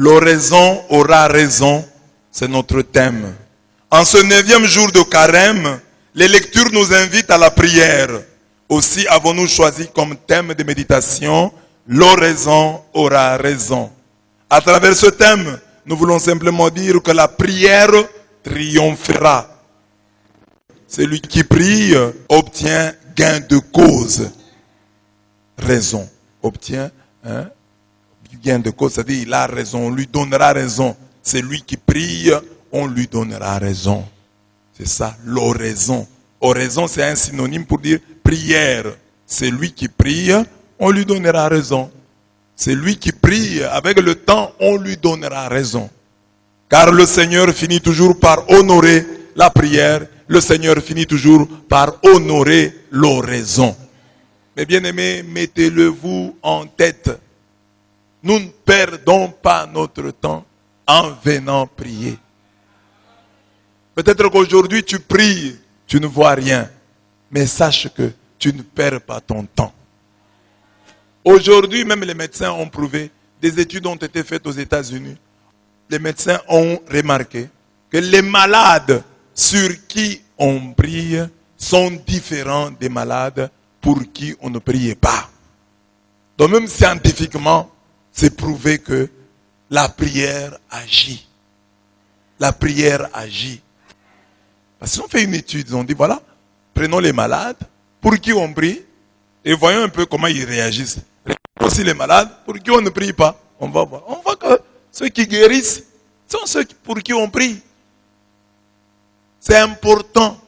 L'oraison aura raison, c'est notre thème. En ce 9e jour de carême, les lectures nous invitent à la prière. Aussi avons-nous choisi comme thème de méditation, l'oraison aura raison. À travers ce thème, nous voulons simplement dire que la prière triomphera. Celui qui prie obtient gain de cause. Raison. Obtient gain de cause, c'est-à-dire il a raison, on lui donnera raison. C'est lui qui prie, on lui donnera raison. C'est ça, l'oraison. Oraison, c'est un synonyme pour dire prière. C'est lui qui prie, on lui donnera raison. C'est lui qui prie, avec le temps, on lui donnera raison. Car le Seigneur finit toujours par honorer la prière. Le Seigneur finit toujours par honorer l'oraison. Mes bien-aimés, mettez-le vous en tête. Nous ne perdons pas notre temps en venant prier. Peut-être qu'aujourd'hui tu pries, tu ne vois rien. Mais sache que tu ne perds pas ton temps. Aujourd'hui, même les médecins ont prouvé, des études ont été faites aux États-Unis. Les médecins ont remarqué que les malades sur qui on prie sont différents des malades pour qui on ne priait pas. Donc même scientifiquement, c'est prouvé que la prière agit. La prière agit. Parce qu'ils ont fait une étude, ils ont dit, voilà, prenons les malades pour qui on prie et voyons un peu comment ils réagissent. Prenons aussi les malades pour qui on ne prie pas. On va voir. On voit que ceux qui guérissent sont ceux pour qui on prie. C'est important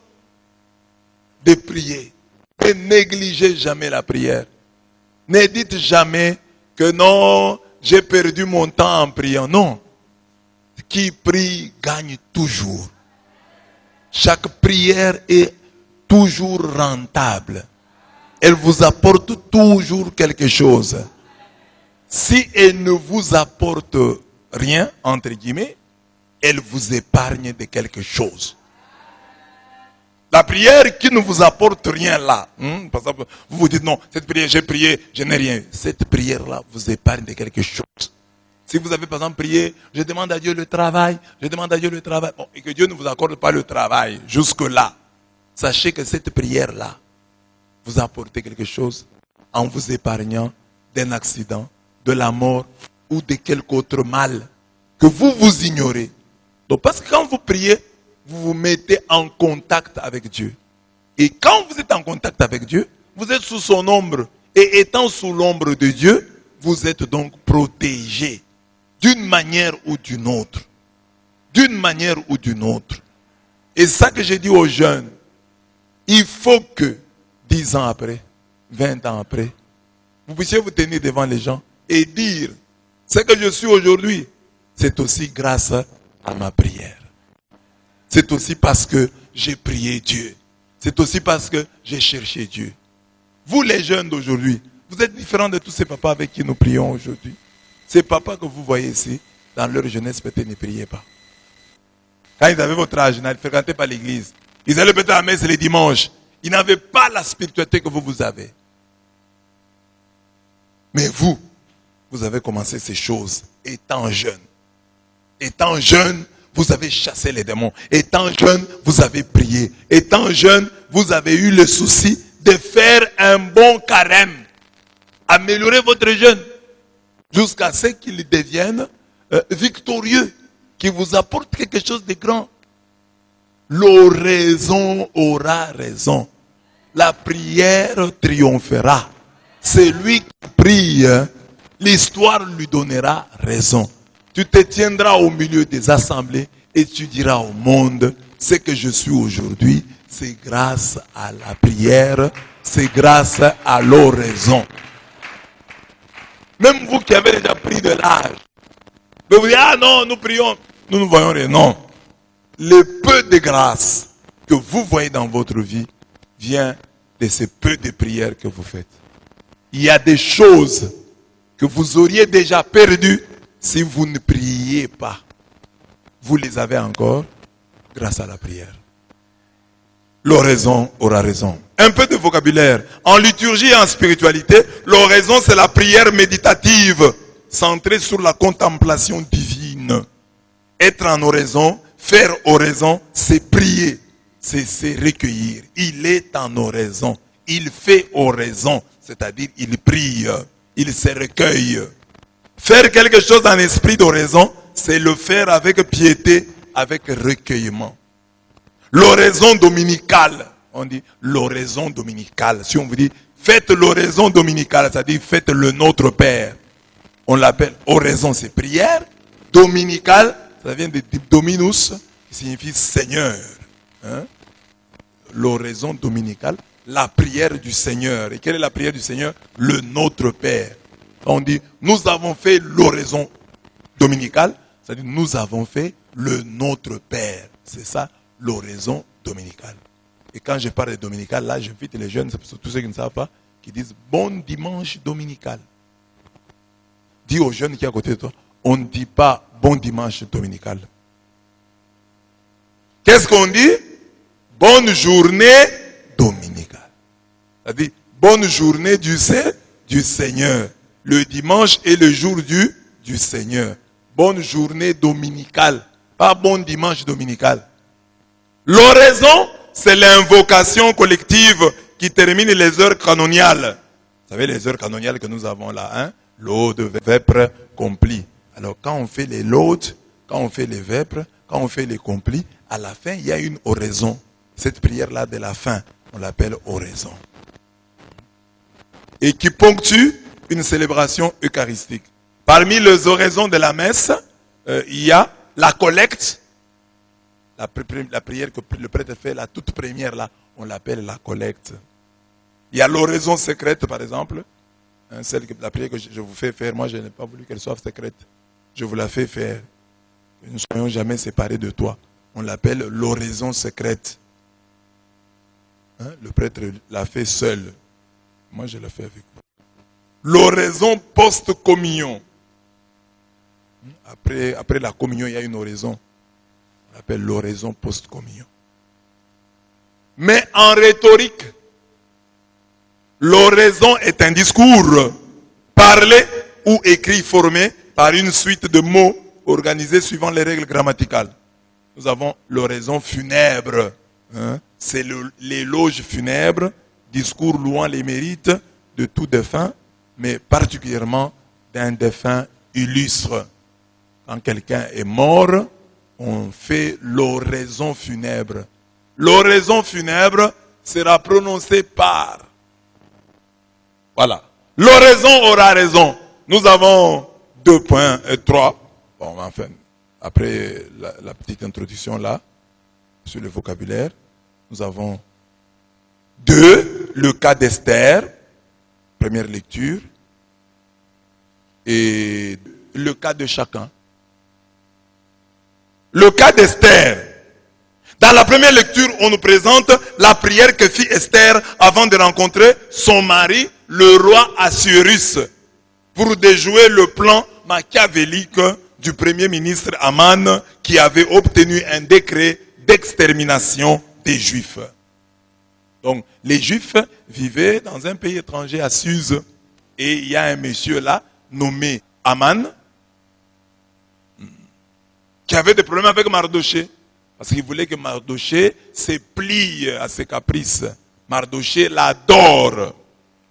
de prier. Ne négligez jamais la prière. Ne dites jamais que non, j'ai perdu mon temps en priant. Non. Qui prie gagne toujours. Chaque prière est toujours rentable. Elle vous apporte toujours quelque chose. Si elle ne vous apporte rien, entre guillemets, elle vous épargne de quelque chose. La prière qui ne vous apporte rien là, par exemple, vous vous dites non, cette prière j'ai prié, je n'ai rien. Cette prière là vous épargne de quelque chose. Si vous avez par exemple prié, je demande à Dieu le travail, je demande à Dieu le travail, bon, et que Dieu ne vous accorde pas le travail jusque là, sachez que cette prière là vous apporte quelque chose en vous épargnant d'un accident, de la mort ou de quelque autre mal que vous ignorez. Donc parce que quand vous priez, vous vous mettez en contact avec Dieu. Et quand vous êtes en contact avec Dieu, vous êtes sous son ombre. Et étant sous l'ombre de Dieu, vous êtes donc protégé d'une manière ou d'une autre. D'une manière ou d'une autre. Et ça que j'ai dit aux jeunes, il faut que 10 ans après, 20 ans après, vous puissiez vous tenir devant les gens et dire, ce que je suis aujourd'hui, c'est aussi grâce à ma prière. C'est aussi parce que j'ai prié Dieu. C'est aussi parce que j'ai cherché Dieu. Vous les jeunes d'aujourd'hui, vous êtes différents de tous ces papas avec qui nous prions aujourd'hui. Ces papas que vous voyez ici, dans leur jeunesse, peut-être ne priaient pas. Quand ils avaient votre âge, ils ne fréquentaient pas l'église. Ils allaient peut-être à la messe les dimanches. Ils n'avaient pas la spiritualité que vous avez. Mais vous, vous avez commencé ces choses étant jeune. Étant jeune, vous avez chassé les démons. Étant jeune, vous avez prié. Étant jeune, vous avez eu le souci de faire un bon carême. Améliorer votre jeûne. Jusqu'à ce qu'il devienne victorieux. Qui vous apporte quelque chose de grand. L'oraison aura raison. La prière triomphera. Celui qui prie, l'histoire lui donnera raison. Tu te tiendras au milieu des assemblées et tu diras au monde, ce que je suis aujourd'hui, c'est grâce à la prière, c'est grâce à l'oraison. Même vous qui avez déjà pris de l'âge, vous dites, ah non, nous prions, nous ne voyons rien. Non. Le peu de grâce que vous voyez dans votre vie vient de ce peu de prières que vous faites. Il y a des choses que vous auriez déjà perdues si vous ne priez pas. Vous les avez encore grâce à la prière. L'oraison aura raison. Un peu de vocabulaire. En liturgie et en spiritualité, l'oraison c'est la prière méditative centrée sur la contemplation divine. oraison. Être en oraison, faire oraison, c'est prier, c'est recueillir. Il est en oraison, il fait oraison, c'est-à-dire il prie, il se recueille. Faire quelque chose en esprit d'oraison, c'est le faire avec piété, avec recueillement. L'oraison dominicale, on dit l'oraison dominicale. Si on vous dit faites l'oraison dominicale, c'est-à-dire faites le Notre Père. On l'appelle oraison, c'est prière. Dominicale, ça vient de dominus, qui signifie Seigneur. Hein? L'oraison dominicale, la prière du Seigneur. Et quelle est la prière du Seigneur? Le Notre Père. On dit, nous avons fait l'oraison dominicale, c'est-à-dire nous avons fait le Notre Père. C'est ça, l'oraison dominicale. Et quand je parle de dominical, là, j'invite les jeunes, tous ceux qui ne savent pas, qui disent bon dimanche dominical. Dis aux jeunes qui sont à côté de toi, on ne dit pas bon dimanche dominical. Qu'est-ce qu'on dit? Bonne journée dominicale. C'est-à-dire, bonne journée du Seigneur. Le dimanche est le jour du Seigneur. Bonne journée dominicale. Pas bon dimanche dominical. L'oraison, c'est l'invocation collective qui termine les heures canoniales. Vous savez les heures canoniales que nous avons là, hein? Laude, vêpres, complis. Alors quand on fait les laudes, quand on fait les vêpres, quand on fait les complis, à la fin, il y a une oraison. Cette prière-là de la fin, on l'appelle oraison. Et qui ponctue une célébration eucharistique. Parmi les oraisons de la messe, il y a la collecte. La prière que le prêtre fait, la toute première là, on l'appelle la collecte. Il y a l'oraison secrète par exemple. Hein, la prière que je vous fais faire, moi je n'ai pas voulu qu'elle soit secrète. Je vous la fais faire. Que nous ne soyons jamais séparés de toi. On l'appelle l'oraison secrète. Hein, le prêtre l'a fait seul. Moi je l'ai fait avec vous. L'oraison post-communion. Après la communion, il y a une oraison. On l'appelle l'oraison post-communion. Mais en rhétorique, l'oraison est un discours parlé ou écrit formé par une suite de mots organisés suivant les règles grammaticales. Nous avons l'oraison funèbre. Hein? C'est l'éloge funèbre, discours louant les mérites de tout défunt, mais particulièrement d'un défunt illustre. Quand quelqu'un est mort, on fait l'oraison funèbre. L'oraison funèbre sera prononcée par. Voilà. L'oraison aura raison. Nous avons 2 points et 3. Bon, enfin, après la petite introduction là, sur le vocabulaire, nous avons 2, le cas d'Esther, première lecture, et le cas de chacun. Le cas d'Esther. Dans la première lecture, on nous présente la prière que fit Esther avant de rencontrer son mari, le roi Assuérus, pour déjouer le plan machiavélique du premier ministre Aman qui avait obtenu un décret d'extermination des Juifs. Donc, les Juifs vivaient dans un pays étranger à Suse et il y a un monsieur là, nommé Aman, qui avait des problèmes avec Mardoché. Parce qu'il voulait que Mardoché se plie à ses caprices. Mardoché l'adore.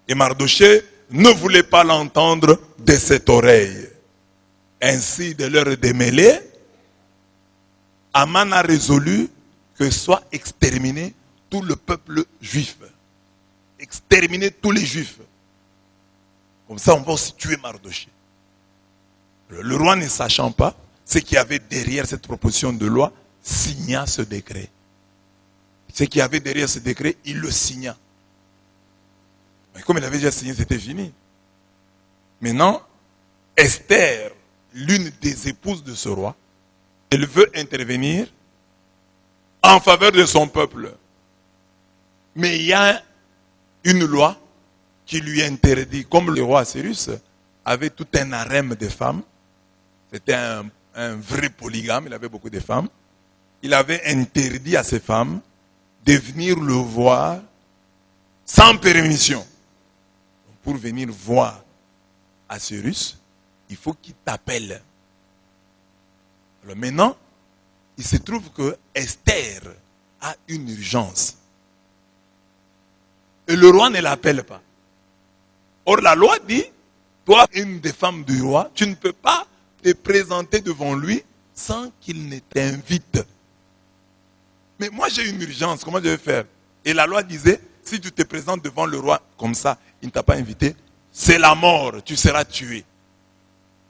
Et Mardoché ne voulait pas l'entendre de cette oreille. Ainsi, de leur démêler, Aman a résolu que soit exterminé tout le peuple juif. Exterminer tous les juifs. Comme ça, on va aussi tuer Mardoché. Le roi ne sachant pas ce qu'il y avait derrière cette proposition de loi, signa ce décret. Ce qu'il y avait derrière ce décret, il le signa. Mais comme il avait déjà signé, c'était fini. Maintenant, Esther, l'une des épouses de ce roi, elle veut intervenir en faveur de son peuple. Mais il y a une loi qui lui interdit, comme le roi Assyrus avait tout un harem de femmes, c'était un vrai polygame, il avait beaucoup de femmes, il avait interdit à ces femmes de venir le voir sans permission. Pour venir voir Assyrus, il faut qu'il t'appelle. Alors maintenant, il se trouve que Esther a une urgence. Et le roi ne l'appelle pas. Or, la loi dit, toi, une des femmes du roi, tu ne peux pas te présenter devant lui sans qu'il ne t'invite. Mais moi, j'ai une urgence, comment je vais faire? Et la loi disait, si tu te présentes devant le roi comme ça, il ne t'a pas invité, c'est la mort, tu seras tué.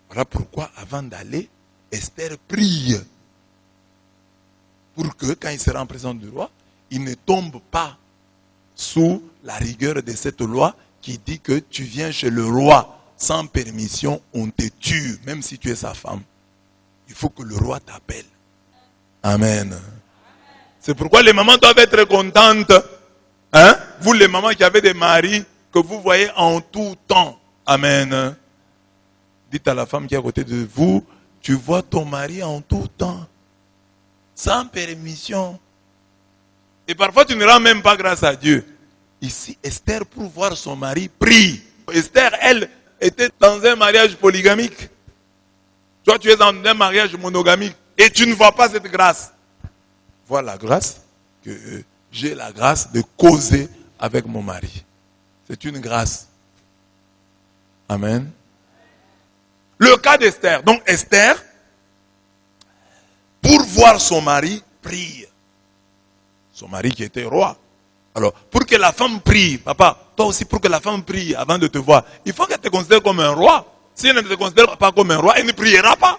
Voilà pourquoi, avant d'aller, Esther prie pour que, quand il sera en présence du roi, il ne tombe pas sous la rigueur de cette loi qui dit que tu viens chez le roi sans permission, on te tue, même si tu es sa femme. Il faut que le roi t'appelle. Amen. C'est pourquoi les mamans doivent être contentes. Hein? Vous les mamans qui avez des maris que vous voyez en tout temps. Amen. Dites à la femme qui est à côté de vous, tu vois ton mari en tout temps. Sans permission. Et parfois tu ne rends même pas grâce à Dieu. Ici, Esther, pour voir son mari, prie. Esther, elle, était dans un mariage polygamique. Toi, tu es dans un mariage monogamique. Et tu ne vois pas cette grâce. Vois la grâce, que j'ai la grâce de causer avec mon mari. C'est une grâce. Amen. Le cas d'Esther. Donc Esther, pour voir son mari, prie. Son mari qui était roi. Alors, pour que la femme prie, papa, toi aussi pour que la femme prie avant de te voir, il faut qu'elle te considère comme un roi. Si elle ne te considère pas comme un roi, elle ne priera pas.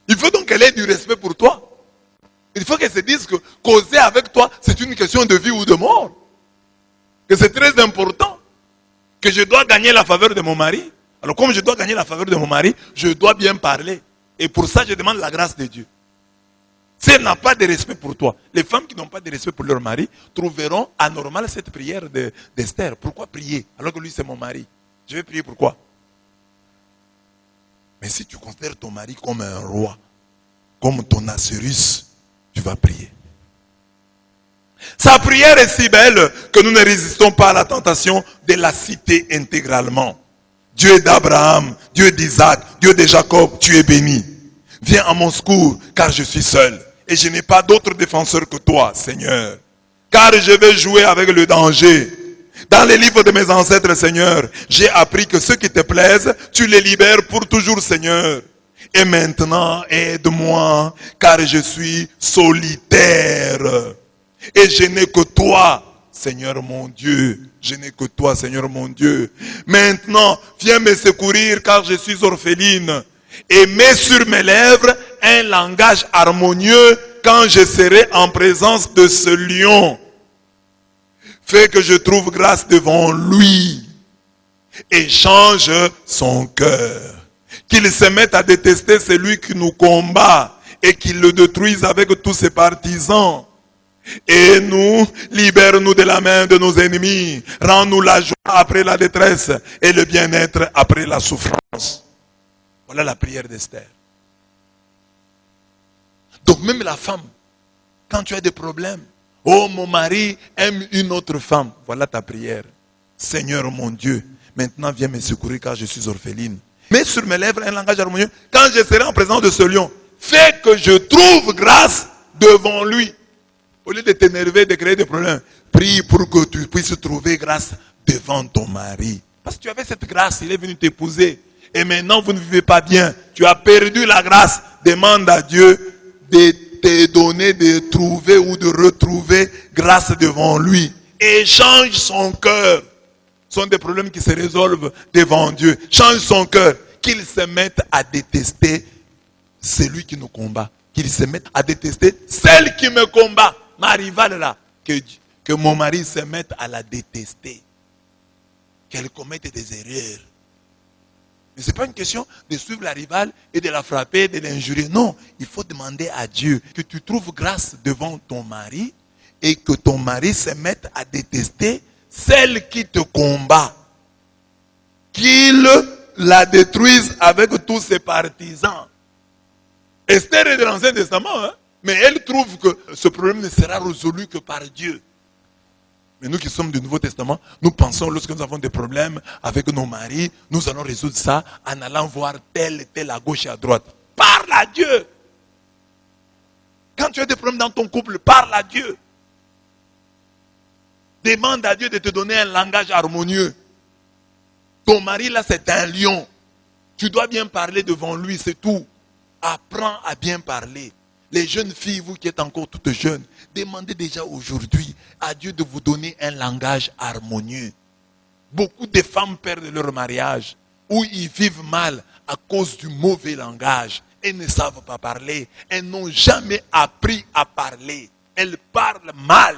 Il faut donc qu'elle ait du respect pour toi. Il faut qu'elle se dise que causer avec toi, c'est une question de vie ou de mort. Que c'est très important. Que je dois gagner la faveur de mon mari. Alors comme je dois gagner la faveur de mon mari, je dois bien parler. Et pour ça, je demande la grâce de Dieu. Si elle n'a pas de respect pour toi, les femmes qui n'ont pas de respect pour leur mari trouveront anormal cette prière d'Esther. Pourquoi prier alors que lui c'est mon mari? Je vais prier pourquoi? Mais si tu considères ton mari comme un roi, comme ton Assyrus, tu vas prier. Sa prière est si belle que nous ne résistons pas à la tentation de la citer intégralement. Dieu d'Abraham, Dieu d'Isaac, Dieu de Jacob, tu es béni. Viens à mon secours, car je suis seul. Et je n'ai pas d'autre défenseur que toi, Seigneur. Car je vais jouer avec le danger. Dans les livres de mes ancêtres, Seigneur, j'ai appris que ceux qui te plaisent, tu les libères pour toujours, Seigneur. Et maintenant, aide-moi, car je suis solitaire. Et je n'ai que toi, Seigneur mon Dieu. Je n'ai que toi, Seigneur mon Dieu. Maintenant, viens me secourir, car je suis orpheline. Et mets sur mes lèvres un langage harmonieux quand je serai en présence de ce lion. Fais que je trouve grâce devant lui et change son cœur. Qu'il se mette à détester celui qui nous combat et qu'il le détruise avec tous ses partisans. Et nous, libère-nous de la main de nos ennemis. Rends-nous la joie après la détresse et le bien-être après la souffrance. Voilà la prière d'Esther. Donc même la femme, quand tu as des problèmes, oh mon mari aime une autre femme, voilà ta prière. Seigneur mon Dieu, maintenant viens me secourir car je suis orpheline. Mets sur mes lèvres un langage harmonieux quand je serai en présence de ce lion. Fais que je trouve grâce devant lui. Au lieu de t'énerver, de créer des problèmes, prie pour que tu puisses trouver grâce devant ton mari. Parce que tu avais cette grâce, il est venu t'épouser. Et maintenant, vous ne vivez pas bien. Tu as perdu la grâce. Demande à Dieu de te donner, de trouver ou de retrouver grâce devant lui. Et change son cœur. Ce sont des problèmes qui se résolvent devant Dieu. Change son cœur. Qu'il se mette à détester celui qui nous combat. Qu'il se mette à détester celle qui me combat. Ma rivale là. Que mon mari se mette à la détester. Qu'elle commette des erreurs. Mais ce n'est pas une question de suivre la rivale et de la frapper, de l'injurier. Non, il faut demander à Dieu que tu trouves grâce devant ton mari et que ton mari se mette à détester celle qui te combat. Qu'il la détruise avec tous ses partisans. Esther est de l'Ancien Testament, hein? Mais elle trouve que ce problème ne sera résolu que par Dieu. Mais nous qui sommes du Nouveau Testament, nous pensons lorsque nous avons des problèmes avec nos maris, nous allons résoudre ça en allant voir tel et tel à gauche et à droite. Parle à Dieu. Quand tu as des problèmes dans ton couple, parle à Dieu. Demande à Dieu de te donner un langage harmonieux. Ton mari là, c'est un lion. Tu dois bien parler devant lui, c'est tout. Apprends à bien parler. Les jeunes filles, vous qui êtes encore toutes jeunes, demandez déjà aujourd'hui à Dieu de vous donner un langage harmonieux. Beaucoup de femmes perdent leur mariage ou ils vivent mal à cause du mauvais langage. Elles ne savent pas parler. Elles n'ont jamais appris à parler. Elles parlent mal,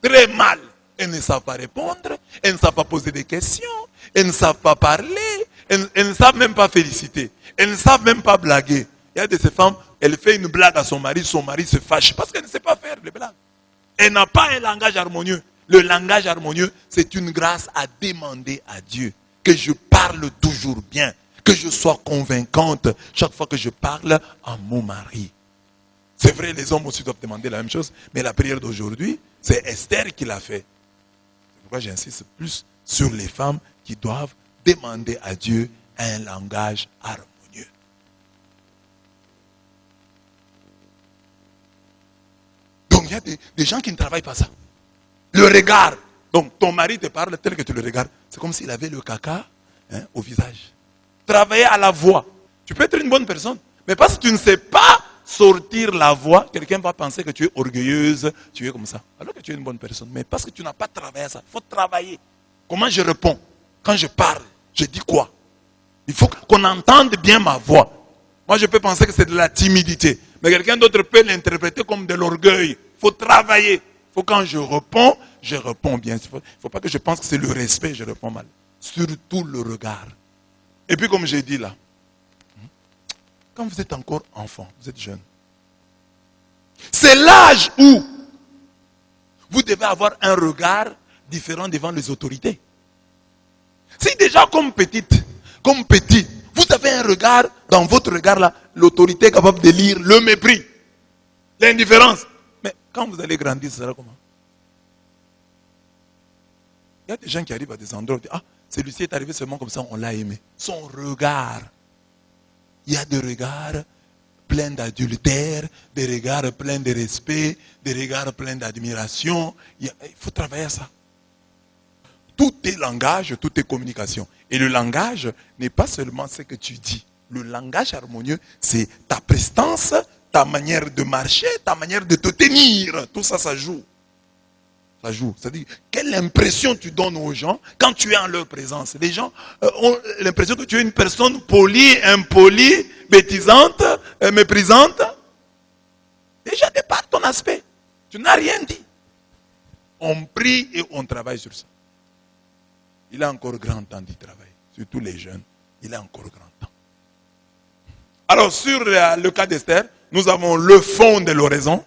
très mal. Elles ne savent pas répondre. Elles ne savent pas poser des questions. Elles ne savent pas parler. Elles ne savent même pas féliciter. Elles ne savent même pas blaguer. Il y a de ces femmes, elle fait une blague à son mari se fâche parce qu'elle ne sait pas faire les blagues. Elle n'a pas un langage harmonieux. Le langage harmonieux, c'est une grâce à demander à Dieu que je parle toujours bien, que je sois convaincante chaque fois que je parle à mon mari. C'est vrai, les hommes aussi doivent demander la même chose, mais la prière d'aujourd'hui, c'est Esther qui l'a fait. C'est pourquoi j'insiste plus sur les femmes qui doivent demander à Dieu un langage harmonieux. Donc il y a des gens qui ne travaillent pas ça. Le regard. Donc ton mari te parle tel que tu le regardes. C'est comme s'il avait le caca au visage. Travailler à la voix. Tu peux être une bonne personne, mais parce que tu ne sais pas sortir la voix, quelqu'un va penser que tu es orgueilleuse, tu es comme ça. Alors que tu es une bonne personne. Mais parce que tu n'as pas travaillé à ça. Il faut travailler. Comment je réponds? Quand je parle, je dis quoi? Il faut qu'on entende bien ma voix. Moi, je peux penser que c'est de la timidité. Mais quelqu'un d'autre peut l'interpréter comme de l'orgueil. Il faut travailler. Il faut quand je réponds bien. Il ne faut pas que je pense que c'est le respect, je réponds mal. Surtout le regard. Et puis comme j'ai dit là, quand vous êtes encore enfant, vous êtes jeune, c'est l'âge où vous devez avoir un regard différent devant les autorités. Si déjà comme petit, vous avez un regard, dans votre regard là, l'autorité est capable de lire le mépris, l'indifférence. Mais quand vous allez grandir, ça sera comment? Il y a des gens qui arrivent à des endroits où ils disent, ah, celui-ci est arrivé seulement comme ça, on l'a aimé. Son regard. Il y a des regards pleins d'adultère, des regards pleins de respect, des regards pleins d'admiration. Il faut travailler à ça. Tout est langage, tout est communication. Et le langage n'est pas seulement ce que tu dis. Le langage harmonieux, c'est ta prestance, ta manière de marcher, ta manière de te tenir. Tout ça, ça joue. Ça joue. C'est-à-dire, quelle impression tu donnes aux gens quand tu es en leur présence. Les gens ont l'impression que tu es une personne polie, impolie, bêtisante, méprisante. Déjà, de par ton aspect, tu n'as rien dit. On prie et on travaille sur ça. Il a encore grand temps d'y travailler. Surtout les jeunes, il a encore grand temps. Alors, sur le cas d'Esther, nous avons le fond de l'oraison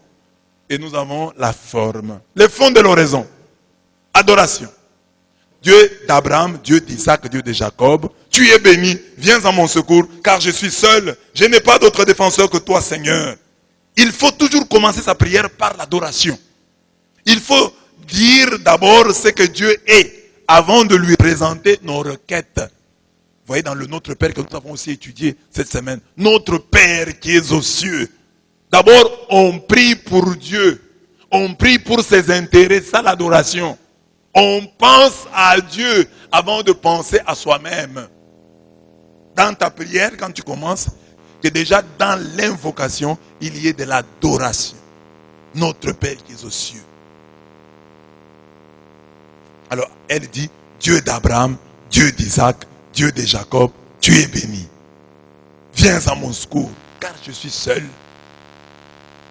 et nous avons la forme. Le fond de l'oraison, adoration. Dieu d'Abraham, Dieu d'Isaac, Dieu de Jacob, tu es béni, viens à mon secours, car je suis seul. Je n'ai pas d'autre défenseur que toi, Seigneur. Il faut toujours commencer sa prière par l'adoration. Il faut dire d'abord ce que Dieu est, avant de lui présenter nos requêtes. Vous voyez dans le Notre Père que nous avons aussi étudié cette semaine. Notre Père qui est aux cieux. D'abord, on prie pour Dieu. On prie pour ses intérêts, ça l'adoration. On pense à Dieu avant de penser à soi-même. Dans ta prière, quand tu commences, que déjà dans l'invocation, il y ait de l'adoration. Notre Père qui est aux cieux. Alors, elle dit, Dieu d'Abraham, Dieu d'Isaac, Dieu de Jacob, tu es béni. Viens à mon secours, car je suis seul.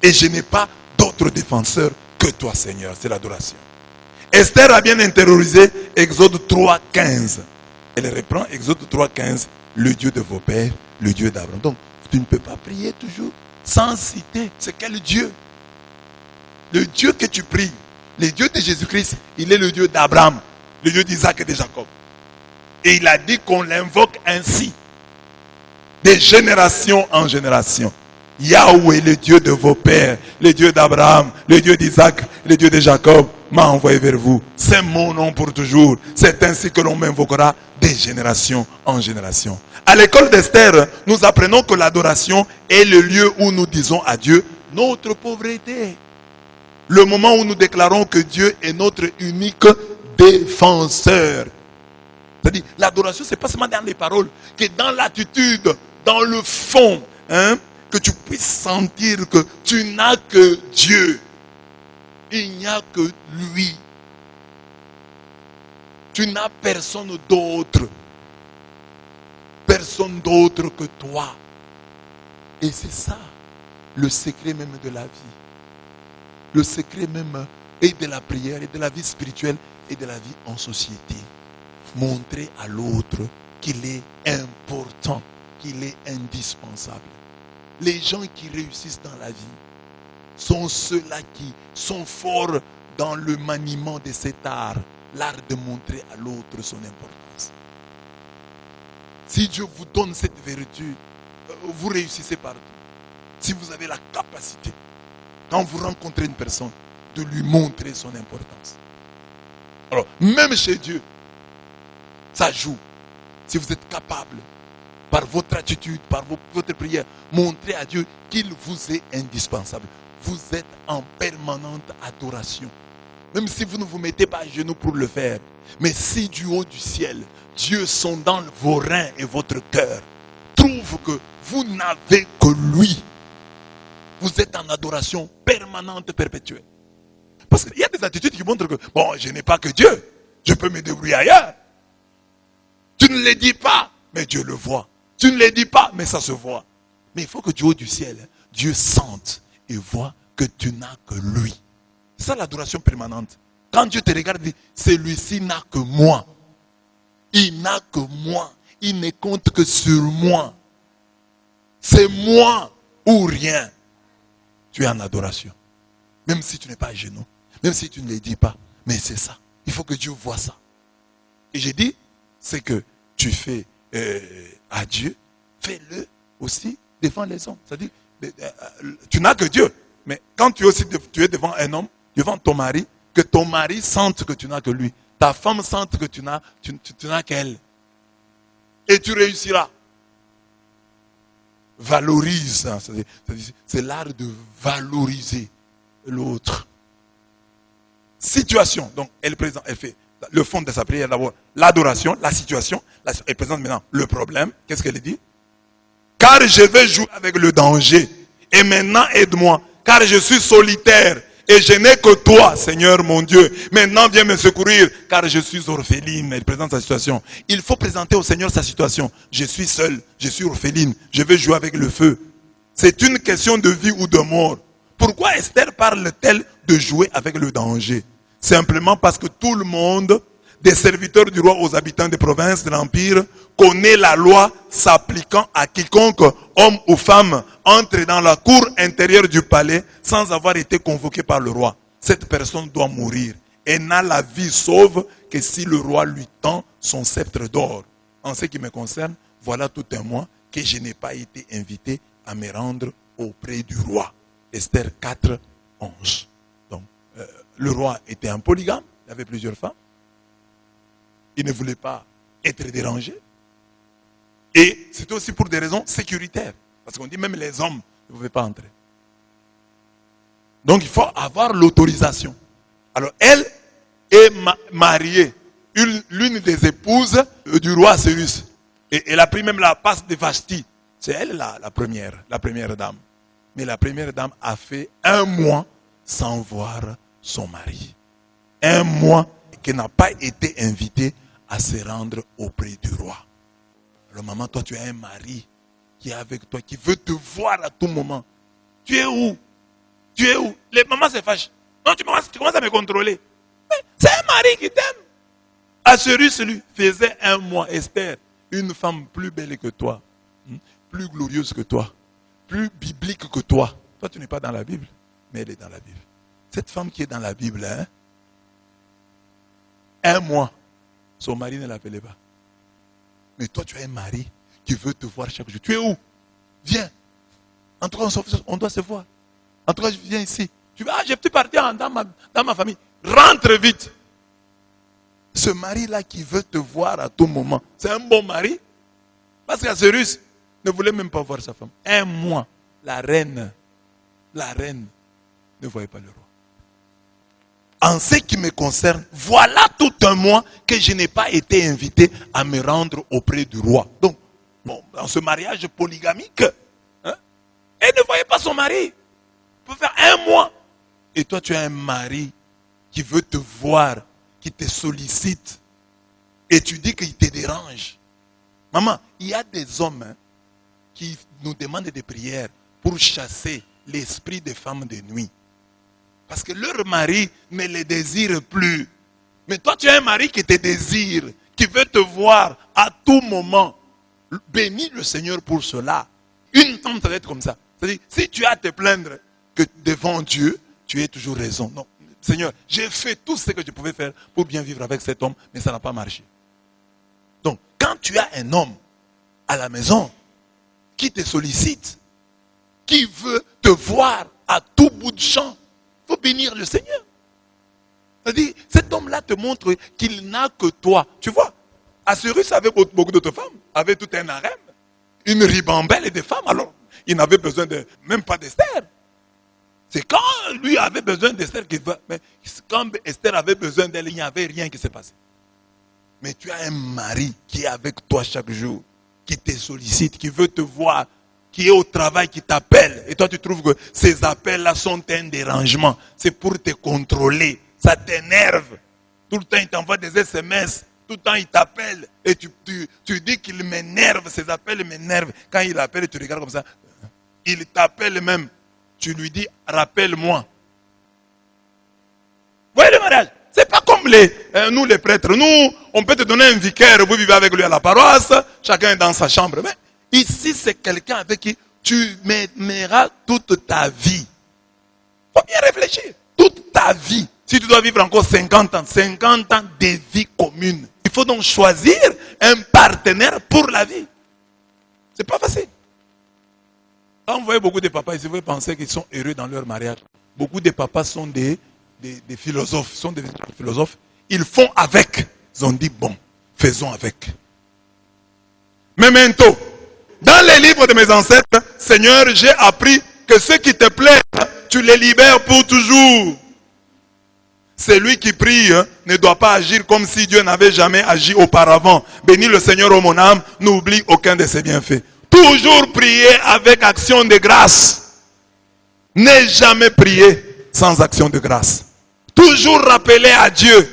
Et je n'ai pas d'autre défenseur que toi, Seigneur. C'est l'adoration. Esther a bien intériorisé Exode 3.15. Elle reprend Exode 3.15, le Dieu de vos pères, le Dieu d'Abraham. Donc, tu ne peux pas prier toujours sans citer. C'est quel Dieu? Le Dieu que tu pries. Le Dieu de Jésus-Christ, il est le Dieu d'Abraham, le Dieu d'Isaac et de Jacob. Et il a dit qu'on l'invoque ainsi, de génération en génération. Yahweh, le Dieu de vos pères, le Dieu d'Abraham, le Dieu d'Isaac, le Dieu de Jacob, m'a envoyé vers vous. C'est mon nom pour toujours. C'est ainsi que l'on m'invoquera de génération en génération. À l'école d'Esther, nous apprenons que l'adoration est le lieu où nous disons à Dieu notre pauvreté. Le moment où nous déclarons que Dieu est notre unique défenseur. C'est-à-dire, l'adoration, c'est pas seulement dans les paroles, que dans l'attitude, dans le fond, que tu puisses sentir que tu n'as que Dieu. Il n'y a que lui. Tu n'as personne d'autre. Personne d'autre que toi. Et c'est ça, le secret même de la vie. Le secret même et de la prière, et de la vie spirituelle, et de la vie en société. Montrer à l'autre qu'il est important, qu'il est indispensable. Les gens qui réussissent dans la vie sont ceux-là qui sont forts dans le maniement de cet art, l'art de montrer à l'autre son importance. Si Dieu vous donne cette vertu, vous réussissez partout. Si vous avez la capacité, quand vous rencontrez une personne, de lui montrer son importance. Alors, même chez Dieu, ça joue. Si vous êtes capable, par votre attitude, par votre prière, montrer à Dieu qu'il vous est indispensable. Vous êtes en permanente adoration. Même si vous ne vous mettez pas à genoux pour le faire. Mais si du haut du ciel, Dieu sondant vos reins et votre cœur, trouve que vous n'avez que lui, vous êtes en adoration permanente, perpétuelle. Parce qu'il y a des attitudes qui montrent que, bon, je n'ai pas que Dieu. Je peux me débrouiller ailleurs. Tu ne les dis pas, mais Dieu le voit. Tu ne les dis pas, mais ça se voit. Mais il faut que du haut du ciel, Dieu sente et voit que tu n'as que lui. C'est ça l'adoration permanente. Quand Dieu te regarde, il dit, celui-ci n'a que moi. Il n'a que moi. Il ne compte que sur moi. C'est moi ou rien. Tu es en adoration. Même si tu n'es pas à genoux. Même si tu ne les dis pas. Mais c'est ça. Il faut que Dieu voit ça. Et j'ai dit, c'est que tu fais à Dieu, fais-le aussi devant les hommes. C'est-à-dire, tu n'as que Dieu. Mais quand tu es devant un homme, devant ton mari, que ton mari sente que tu n'as que lui. Ta femme sente que tu n'as qu'elle. Et tu réussiras. Valorise. Hein, c'est l'art de valoriser l'autre. Situation. Donc, elle fait le fond de sa prière d'abord. L'adoration, la situation. Elle présente maintenant le problème. Qu'est-ce qu'elle dit? Car je vais jouer avec le danger. Et maintenant, aide-moi. Car je suis solitaire. Et je n'ai que toi, Seigneur mon Dieu. Maintenant, viens me secourir. Car je suis orpheline. Elle présente sa situation. Il faut présenter au Seigneur sa situation. Je suis seul. Je suis orpheline. Je vais jouer avec le feu. C'est une question de vie ou de mort. Pourquoi Esther parle-t-elle de jouer avec le danger? Simplement parce que tout le monde, des serviteurs du roi aux habitants des provinces de l'Empire, connaît la loi s'appliquant à quiconque, homme ou femme, entre dans la cour intérieure du palais sans avoir été convoqué par le roi. Cette personne doit mourir et n'a la vie sauve que si le roi lui tend son sceptre d'or. En ce qui me concerne, voilà tout un mois que je n'ai pas été invité à me rendre auprès du roi. Esther 4, 11. Donc, le roi était un polygame, il avait plusieurs femmes. Il ne voulait pas être dérangé. Et c'était aussi pour des raisons sécuritaires. Parce qu'on dit même les hommes ne pouvaient pas entrer. Donc il faut avoir l'autorisation. Alors elle est mariée, l'une des épouses du roi Cyrus. Et elle a pris même la passe de Vashti. C'est elle la première dame. Mais la première dame a fait 1 mois sans voir son mari. 1 mois qu'elle n'a pas été invitée à se rendre auprès du roi. Alors maman, toi tu as un mari qui est avec toi, qui veut te voir à tout moment. Tu es où? Tu es où? Les mamans se fâchent. Non, tu commences à me contrôler. Mais c'est un mari qui t'aime. Assuérus lui faisait 1 mois. Esther, une femme plus belle que toi, plus glorieuse que toi, plus biblique que toi. Toi tu n'es pas dans la Bible, mais elle est dans la Bible. Cette femme qui est dans la Bible, 1 mois, son mari ne l'appelait pas. Mais toi, tu as un mari qui veut te voir chaque jour. Tu es où? Viens. En tout cas, on doit se voir. En tout cas, viens ici. Tu vas, j'ai pu partir dans ma famille. Rentre vite. Ce mari-là qui veut te voir à tout moment, c'est un bon mari. Parce qu'Assuérus ne voulait même pas voir sa femme. 1 mois, la reine la reine ne voyait pas le roi. En ce qui me concerne, voilà tout un mois que je n'ai pas été invité à me rendre auprès du roi. Donc, bon, dans ce mariage polygamique, hein, elle ne voyait pas son mari. Il peut faire un mois. Et toi, tu as un mari qui veut te voir, qui te sollicite. Et tu dis qu'il te dérange. Maman, il y a des hommes qui nous demandent des prières pour chasser l'esprit des femmes de nuit. Parce que leur mari ne les désire plus. Mais toi, tu as un mari qui te désire, qui veut te voir à tout moment. Bénis le Seigneur pour cela. Une femme, ça doit être comme ça. C'est-à-dire, si tu as à te plaindre que devant Dieu, tu as toujours raison. Non, Seigneur, j'ai fait tout ce que je pouvais faire pour bien vivre avec cet homme, mais ça n'a pas marché. Donc, quand tu as un homme à la maison qui te sollicite, qui veut te voir à tout bout de champ, il faut bénir le Seigneur. C'est-à-dire, cet homme-là te montre qu'il n'a que toi. Tu vois, Assyrus avait beaucoup d'autres femmes, avait tout un harem, une ribambelle de femmes. Alors, il n'avait besoin de, même pas d'Esther. C'est quand lui avait besoin d'Esther qu'il va. Mais quand Esther avait besoin d'elle, il n'y avait rien qui s'est passé. Mais tu as un mari qui est avec toi chaque jour, qui te sollicite, qui veut te voir, qui est au travail, qui t'appelle. Et toi, tu trouves que ces appels-là sont un dérangement. C'est pour te contrôler. Ça t'énerve. Tout le temps, il t'envoie des SMS. Tout le temps, il t'appelle. Et tu dis qu'il m'énerve. Ces appels m'énervent. Quand il appelle, tu regardes comme ça. Il t'appelle même. Tu lui dis, rappelle-moi. Vous voyez le mariage? C'est pas comme nous les prêtres. Nous, on peut te donner un vicaire, vous vivez avec lui à la paroisse, chacun est dans sa chambre. Mais ici, c'est quelqu'un avec qui tu m'aimeras toute ta vie. Il faut bien réfléchir. Toute ta vie. Si tu dois vivre encore 50 ans de vie commune. Il faut donc choisir un partenaire pour la vie. C'est pas facile. Quand vous voyez beaucoup de papas ici, vous pensez qu'ils sont heureux dans leur mariage. Beaucoup de papas sont des philosophes, ils font avec. Ils ont dit, bon, faisons avec. Memento. Dans les livres de mes ancêtres, Seigneur, j'ai appris que ceux qui te plaisent, tu les libères pour toujours. Celui qui prie ne doit pas agir comme si Dieu n'avait jamais agi auparavant. Bénis le Seigneur, ô mon âme, n'oublie aucun de ses bienfaits. Toujours prier avec action de grâce. Ne jamais prier sans action de grâce. Toujours rappeler à Dieu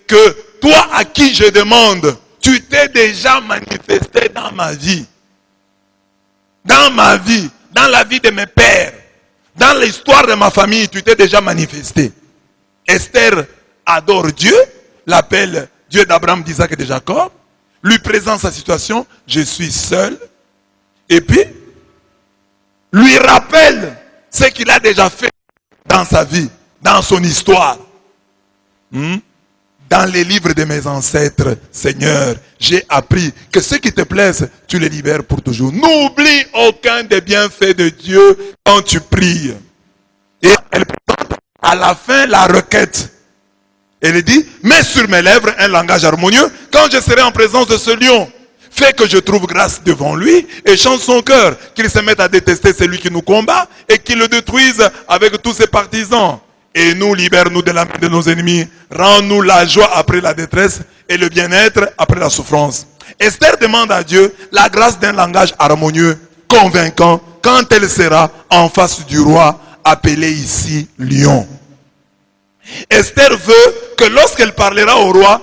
que toi à qui je demande, tu t'es déjà manifesté dans ma vie. Dans ma vie, dans la vie de mes pères, dans l'histoire de ma famille, tu t'es déjà manifesté. Esther adore Dieu, l'appelle Dieu d'Abraham, d'Isaac et de Jacob, lui présente sa situation, je suis seul, et puis lui rappelle ce qu'il a déjà fait dans sa vie, dans son histoire. Dans les livres de mes ancêtres, Seigneur, j'ai appris que ceux qui te plaisent, tu les libères pour toujours. N'oublie aucun des bienfaits de Dieu quand tu pries. Et elle présente à la fin la requête. Elle dit, mets sur mes lèvres un langage harmonieux quand je serai en présence de ce lion. Fais que je trouve grâce devant lui et change son cœur, qu'il se mette à détester celui qui nous combat et qu'il le détruise avec tous ses partisans. Et nous, libère-nous de la main de nos ennemis. Rends-nous la joie après la détresse et le bien-être après la souffrance. Esther demande à Dieu la grâce d'un langage harmonieux, convaincant, quand elle sera en face du roi, appelé ici lion. Esther veut que lorsqu'elle parlera au roi,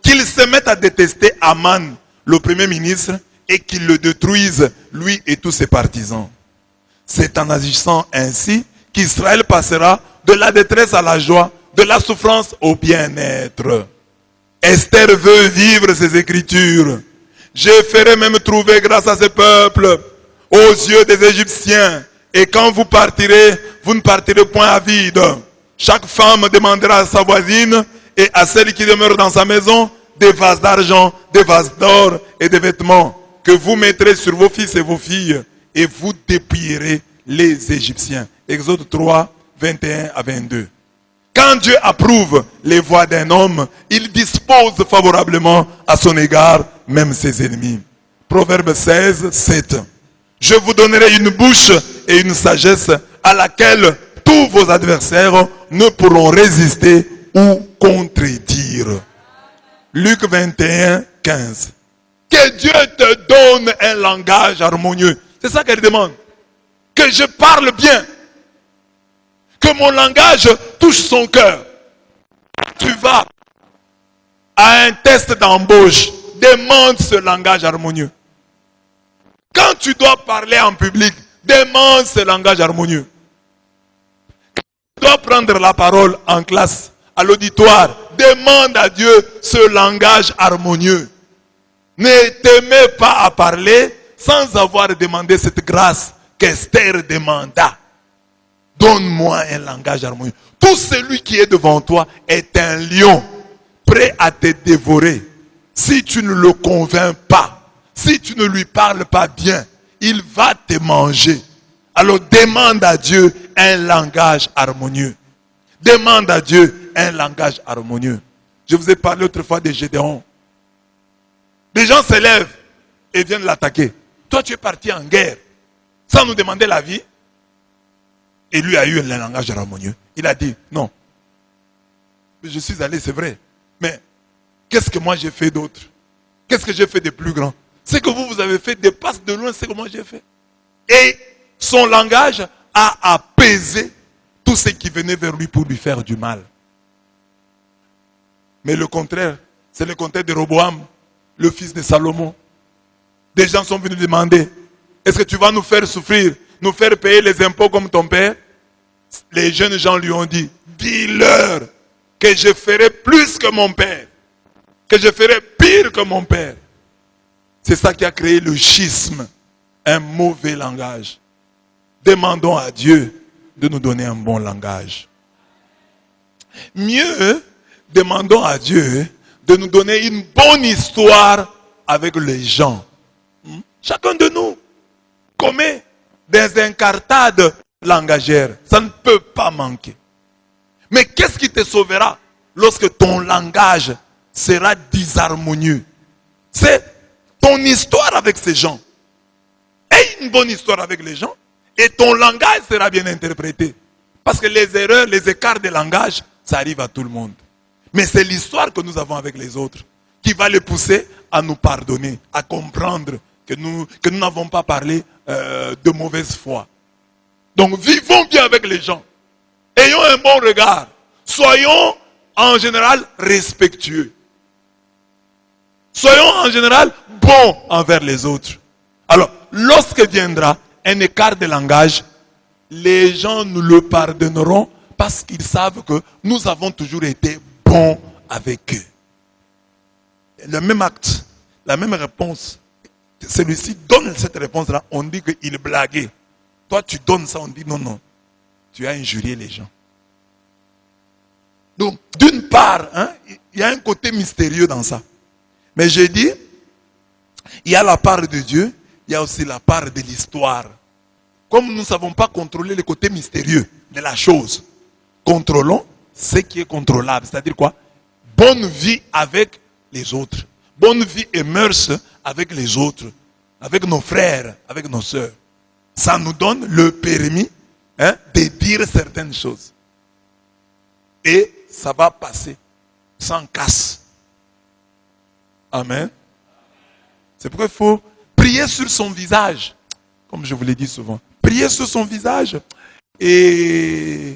qu'il se mette à détester Aman, le premier ministre, et qu'il le détruise, lui et tous ses partisans. C'est en agissant ainsi qu'Israël passera de la détresse à la joie, de la souffrance au bien-être. Esther veut vivre ses écritures. Je ferai même trouver grâce à ce peuple aux yeux des Égyptiens. Et quand vous partirez, vous ne partirez point à vide. Chaque femme demandera à sa voisine et à celle qui demeure dans sa maison des vases d'argent, des vases d'or et des vêtements que vous mettrez sur vos fils et vos filles et vous dépouillerez les Égyptiens. Exode 3, 21 à 22. Quand Dieu approuve les voies d'un homme, il dispose favorablement à son égard même ses ennemis. Proverbe 16, 7. Je vous donnerai une bouche et une sagesse à laquelle tous vos adversaires ne pourront résister ou contredire. Luc 21, 15. Que Dieu te donne un langage harmonieux. C'est ça qu'elle demande. Que je parle bien. Que mon langage touche son cœur. Tu vas à un test d'embauche. Demande ce langage harmonieux. Quand tu dois parler en public, demande ce langage harmonieux. Quand tu dois prendre la parole en classe, à l'auditoire, demande à Dieu ce langage harmonieux. Ne te mets pas à parler sans avoir demandé cette grâce qu'Esther demanda. Donne-moi un langage harmonieux. Tout celui qui est devant toi est un lion, prêt à te dévorer. Si tu ne le convaincs pas, si tu ne lui parles pas bien, il va te manger. Alors demande à Dieu un langage harmonieux. Demande à Dieu un langage harmonieux. Je vous ai parlé autrefois de Gédéon. Des gens se lèvent et viennent l'attaquer. Toi, tu es parti en guerre sans nous demander la vie. Et lui a eu un langage harmonieux. Il a dit, non, je suis allé, c'est vrai. Mais qu'est-ce que moi j'ai fait d'autre? Qu'est-ce que j'ai fait de plus grand? Ce que vous avez fait dépasse de loin ce que moi j'ai fait. Et son langage a apaisé tous ceux qui venaient vers lui pour lui faire du mal. Mais le contraire, c'est le contraire de Roboam, le fils de Salomon. Des gens sont venus demander, est-ce que tu vas nous faire souffrir, nous faire payer les impôts comme ton père? Les jeunes gens lui ont dit, dis-leur que je ferai plus que mon père, que je ferai pire que mon père. C'est ça qui a créé le schisme, un mauvais langage. Demandons à Dieu de nous donner un bon langage. Mieux, demandons à Dieu de nous donner une bonne histoire avec les gens. Chacun de nous commet des incartades langagères. Ça ne peut pas manquer. Mais qu'est-ce qui te sauvera lorsque ton langage sera disharmonieux? C'est ton histoire avec ces gens. Aie une bonne histoire avec les gens et ton langage sera bien interprété. Parce que les erreurs, les écarts de langage, ça arrive à tout le monde. Mais c'est l'histoire que nous avons avec les autres qui va les pousser à nous pardonner, à comprendre que nous n'avons pas parlé de mauvaise foi. Donc vivons bien avec les gens. Ayons un bon regard. Soyons en général respectueux. Soyons en général bons envers les autres. Alors, lorsque viendra un écart de langage, les gens nous le pardonneront parce qu'ils savent que nous avons toujours été bons avec eux. Le même acte, la même réponse, celui-ci donne cette réponse-là, on dit qu'il blaguait. Toi, tu donnes ça, on dit non, non, tu as injurié les gens. Donc, d'une part, il y a un côté mystérieux dans ça. Mais j'ai dit, il y a la part de Dieu, il y a aussi la part de l'histoire. Comme nous ne savons pas contrôler le côté mystérieux de la chose, contrôlons ce qui est contrôlable. C'est-à-dire quoi? Bonne vie avec les autres. Bonne vie et mœurs avec les autres. Avec nos frères, avec nos sœurs. Ça nous donne le permis de dire certaines choses. Et ça va passer sans casse. Amen. C'est pourquoi il faut prier sur son visage. Comme je vous l'ai dit souvent. Prier sur son visage. Et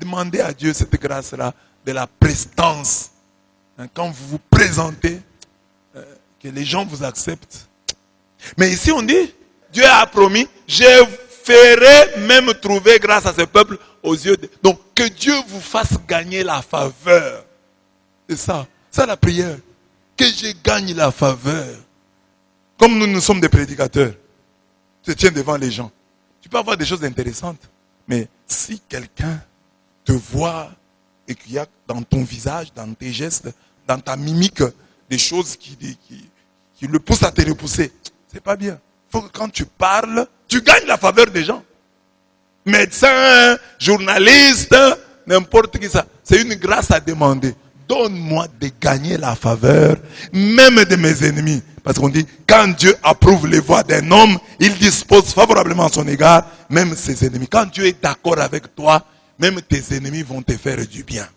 demander à Dieu cette grâce-là de la prestance. Quand vous vous présentez, que les gens vous acceptent. Mais ici on dit, Dieu a promis, je ferai même trouver grâce à ce peuple aux yeux de... Donc que Dieu vous fasse gagner la faveur. C'est ça. C'est la prière. Que je gagne la faveur. Comme nous sommes des prédicateurs. Tu te tiens devant les gens. Tu peux avoir des choses intéressantes. Mais si quelqu'un te voit et qu'il y a dans ton visage, dans tes gestes, dans ta mimique, des choses qui le poussent à te repousser, c'est pas bien. Il faut que quand tu parles, tu gagnes la faveur des gens. Médecin, journaliste, n'importe qui ça. C'est une grâce à demander. Donne-moi de gagner la faveur, même de mes ennemis. Parce qu'on dit, quand Dieu approuve les voies d'un homme, il dispose favorablement à son égard même ses ennemis. Quand Dieu est d'accord avec toi, même tes ennemis vont te faire du bien.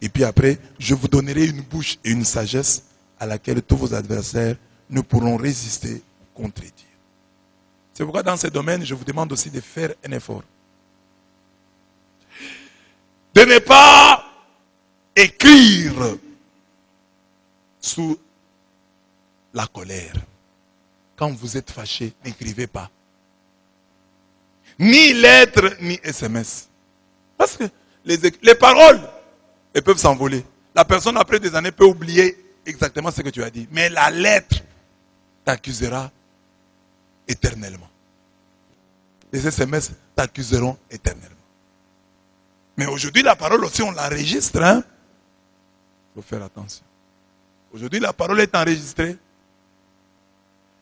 Et puis après, je vous donnerai une bouche et une sagesse à laquelle tous vos adversaires ne pourront résister, contredire. C'est pourquoi dans ces domaines, je vous demande aussi de faire un effort. De ne pas écrire sous la colère. Quand vous êtes fâché, n'écrivez pas. Ni lettres, ni SMS. Parce que les paroles, elles peuvent s'envoler. La personne, après des années, peut oublier exactement ce que tu as dit. Mais la lettre t'accusera éternellement. Les SMS t'accuseront éternellement. Mais aujourd'hui, la parole aussi, on l'enregistre. Il faut faire attention. Aujourd'hui, la parole est enregistrée.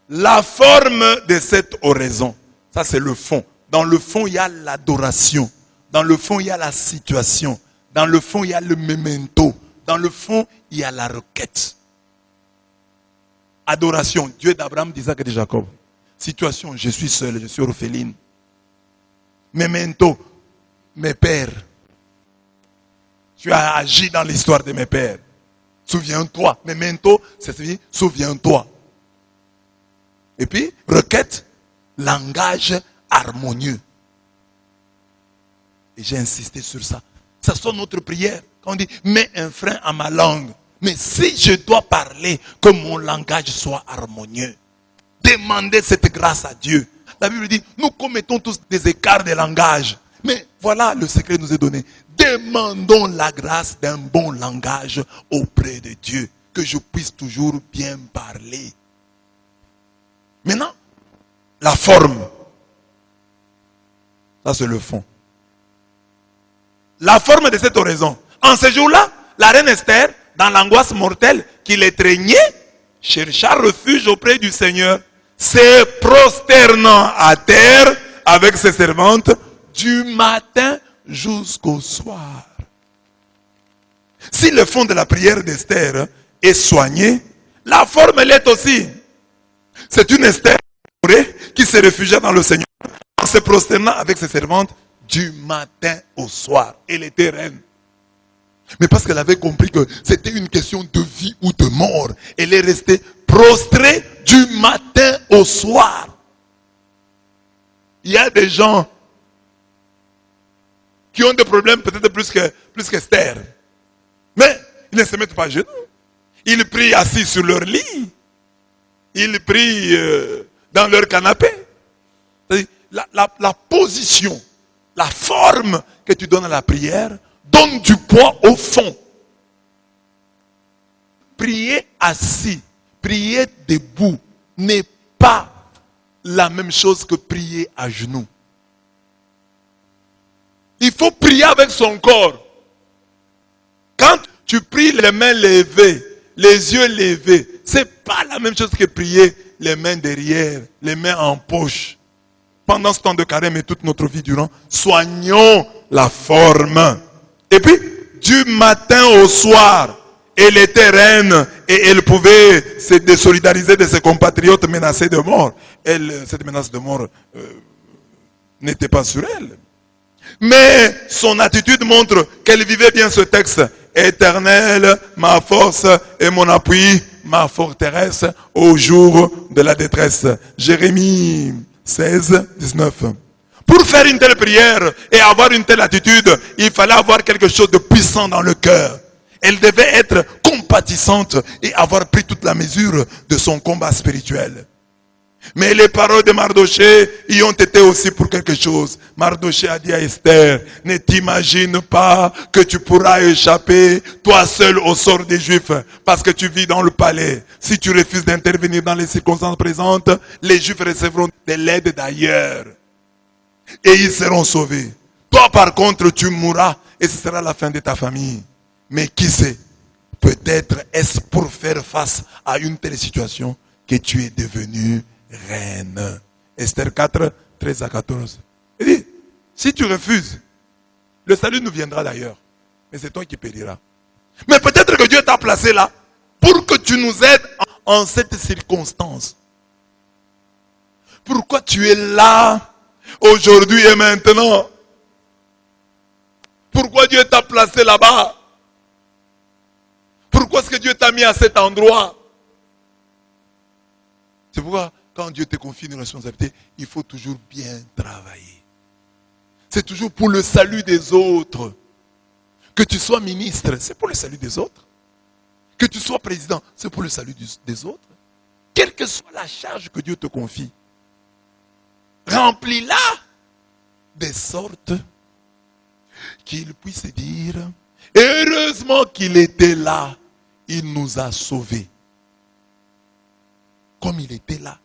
La forme de cette oraison, ça c'est le fond. Dans le fond, il y a l'adoration. Dans le fond, il y a la situation. Dans le fond, il y a le memento. Dans le fond, il y a la requête. Adoration, Dieu d'Abraham, d'Isaac et de Jacob. Situation, je suis seul, je suis orpheline. Memento, mes pères. Tu as agi dans l'histoire de mes pères. Souviens-toi. Memento, c'est souviens-toi. Et puis, requête, langage harmonieux. Et j'ai insisté sur ça. Ça soit notre prière. Quand on dit, mets un frein à ma langue. Mais si je dois parler, que mon langage soit harmonieux. Demandez cette grâce à Dieu. La Bible dit, nous commettons tous des écarts de langage. Mais voilà, le secret nous est donné. Demandons la grâce d'un bon langage auprès de Dieu. Que je puisse toujours bien parler. Maintenant, la forme. Ça, c'est le fond. La forme de cette oraison. En ce jour-là, la reine Esther, dans l'angoisse mortelle qui l'étreignait, chercha refuge auprès du Seigneur, se prosternant à terre avec ses servantes du matin jusqu'au soir. Si le fond de la prière d'Esther est soigné, la forme l'est aussi. C'est une Esther qui se réfugia dans le Seigneur en se prosternant avec ses servantes du matin au soir. Elle était reine. Mais parce qu'elle avait compris que c'était une question de vie ou de mort, elle est restée prostrée du matin au soir. Il y a des gens qui ont des problèmes peut-être plus qu'Esther. Mais ils ne se mettent pas à genoux. Ils prient assis sur leur lit. Ils prient dans leur canapé. La position, la forme que tu donnes à la prière donne du poids au fond. Prier assis, prier debout n'est pas la même chose que prier à genoux. Il faut prier avec son corps. Quand tu pries les mains levées, les yeux levés, c'est pas la même chose que prier les mains derrière, les mains en poche. Pendant ce temps de carême et toute notre vie durant, soignons la forme. Et puis, du matin au soir, elle était reine et elle pouvait se désolidariser de ses compatriotes menacés de mort. Cette menace de mort n'était pas sur elle. Mais son attitude montre qu'elle vivait bien ce texte. Éternel, ma force et mon appui, ma forteresse au jour de la détresse. Jérémie 16, 19. Pour faire une telle prière et avoir une telle attitude, il fallait avoir quelque chose de puissant dans le cœur. Elle devait être compatissante et avoir pris toute la mesure de son combat spirituel. Mais les paroles de Mardoché y ont été aussi pour quelque chose. Mardoché a dit à Esther, ne t'imagine pas que tu pourras échapper toi seul au sort des Juifs parce que tu vis dans le palais. Si tu refuses d'intervenir dans les circonstances présentes, les Juifs recevront de l'aide d'ailleurs. Et ils seront sauvés. Toi par contre tu mourras et ce sera la fin de ta famille. Mais qui sait, peut-être est-ce pour faire face à une telle situation que tu es devenu reine. Esther 4, 13 à 14. Il dit, si tu refuses, le salut nous viendra d'ailleurs. Mais c'est toi qui périras. Mais peut-être que Dieu t'a placé là pour que tu nous aides en cette circonstance. Pourquoi tu es là? aujourd'hui et maintenant. Pourquoi Dieu t'a placé là-bas? Pourquoi est-ce que Dieu t'a mis à cet endroit? C'est pourquoi, quand Dieu te confie une responsabilité, il faut toujours bien travailler. C'est toujours pour le salut des autres. Que tu sois ministre, c'est pour le salut des autres. Que tu sois président, c'est pour le salut des autres. Quelle que soit la charge que Dieu te confie, remplis-la de sorte qu'il puisse dire, heureusement qu'il était là, il nous a sauvés. Comme il était là,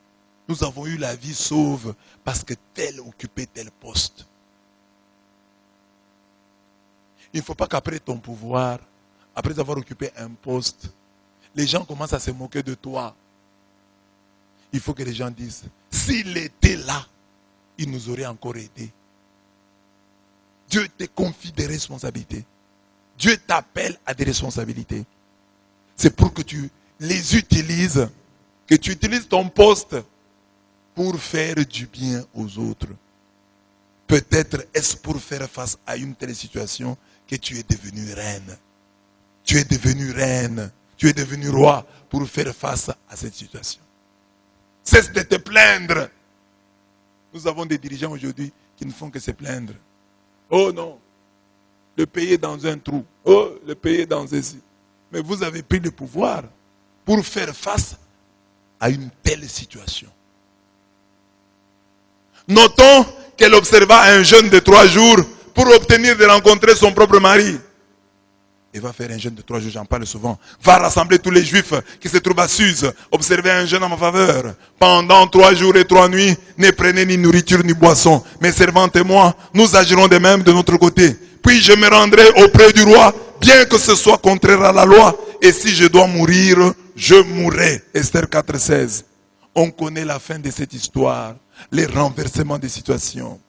nous avons eu la vie sauve parce que tel occupait tel poste. Il ne faut pas qu'après ton pouvoir, après avoir occupé un poste, les gens commencent à se moquer de toi. Il faut que les gens disent, s'il était là, il nous aurait encore aidés. Dieu te confie des responsabilités. Dieu t'appelle à des responsabilités. C'est pour que tu les utilises, que tu utilises ton poste pour faire du bien aux autres. Peut-être est-ce pour faire face à une telle situation que tu es devenu reine. Tu es devenu reine. Tu es devenu roi pour faire face à cette situation. Cesse de te plaindre. Nous avons des dirigeants aujourd'hui qui ne font que se plaindre. Oh non, le pays est dans un trou. Oh, le pays est dans ceci. Mais vous avez pris le pouvoir pour faire face à une telle situation. Notons qu'elle observa un jeûne de 3 jours pour obtenir de rencontrer son propre mari. Il va faire un jeûne de 3 jours, j'en parle souvent. Va rassembler tous les juifs qui se trouvent à Suse. Observez un jeûne en ma faveur. Pendant 3 jours et 3 nuits, ne prenez ni nourriture ni boisson. Mes servantes et moi, nous agirons de même de notre côté. Puis je me rendrai auprès du roi, bien que ce soit contraire à la loi. Et si je dois mourir, je mourrai. Esther 4,16. On connaît la fin de cette histoire. Les renversements des situations.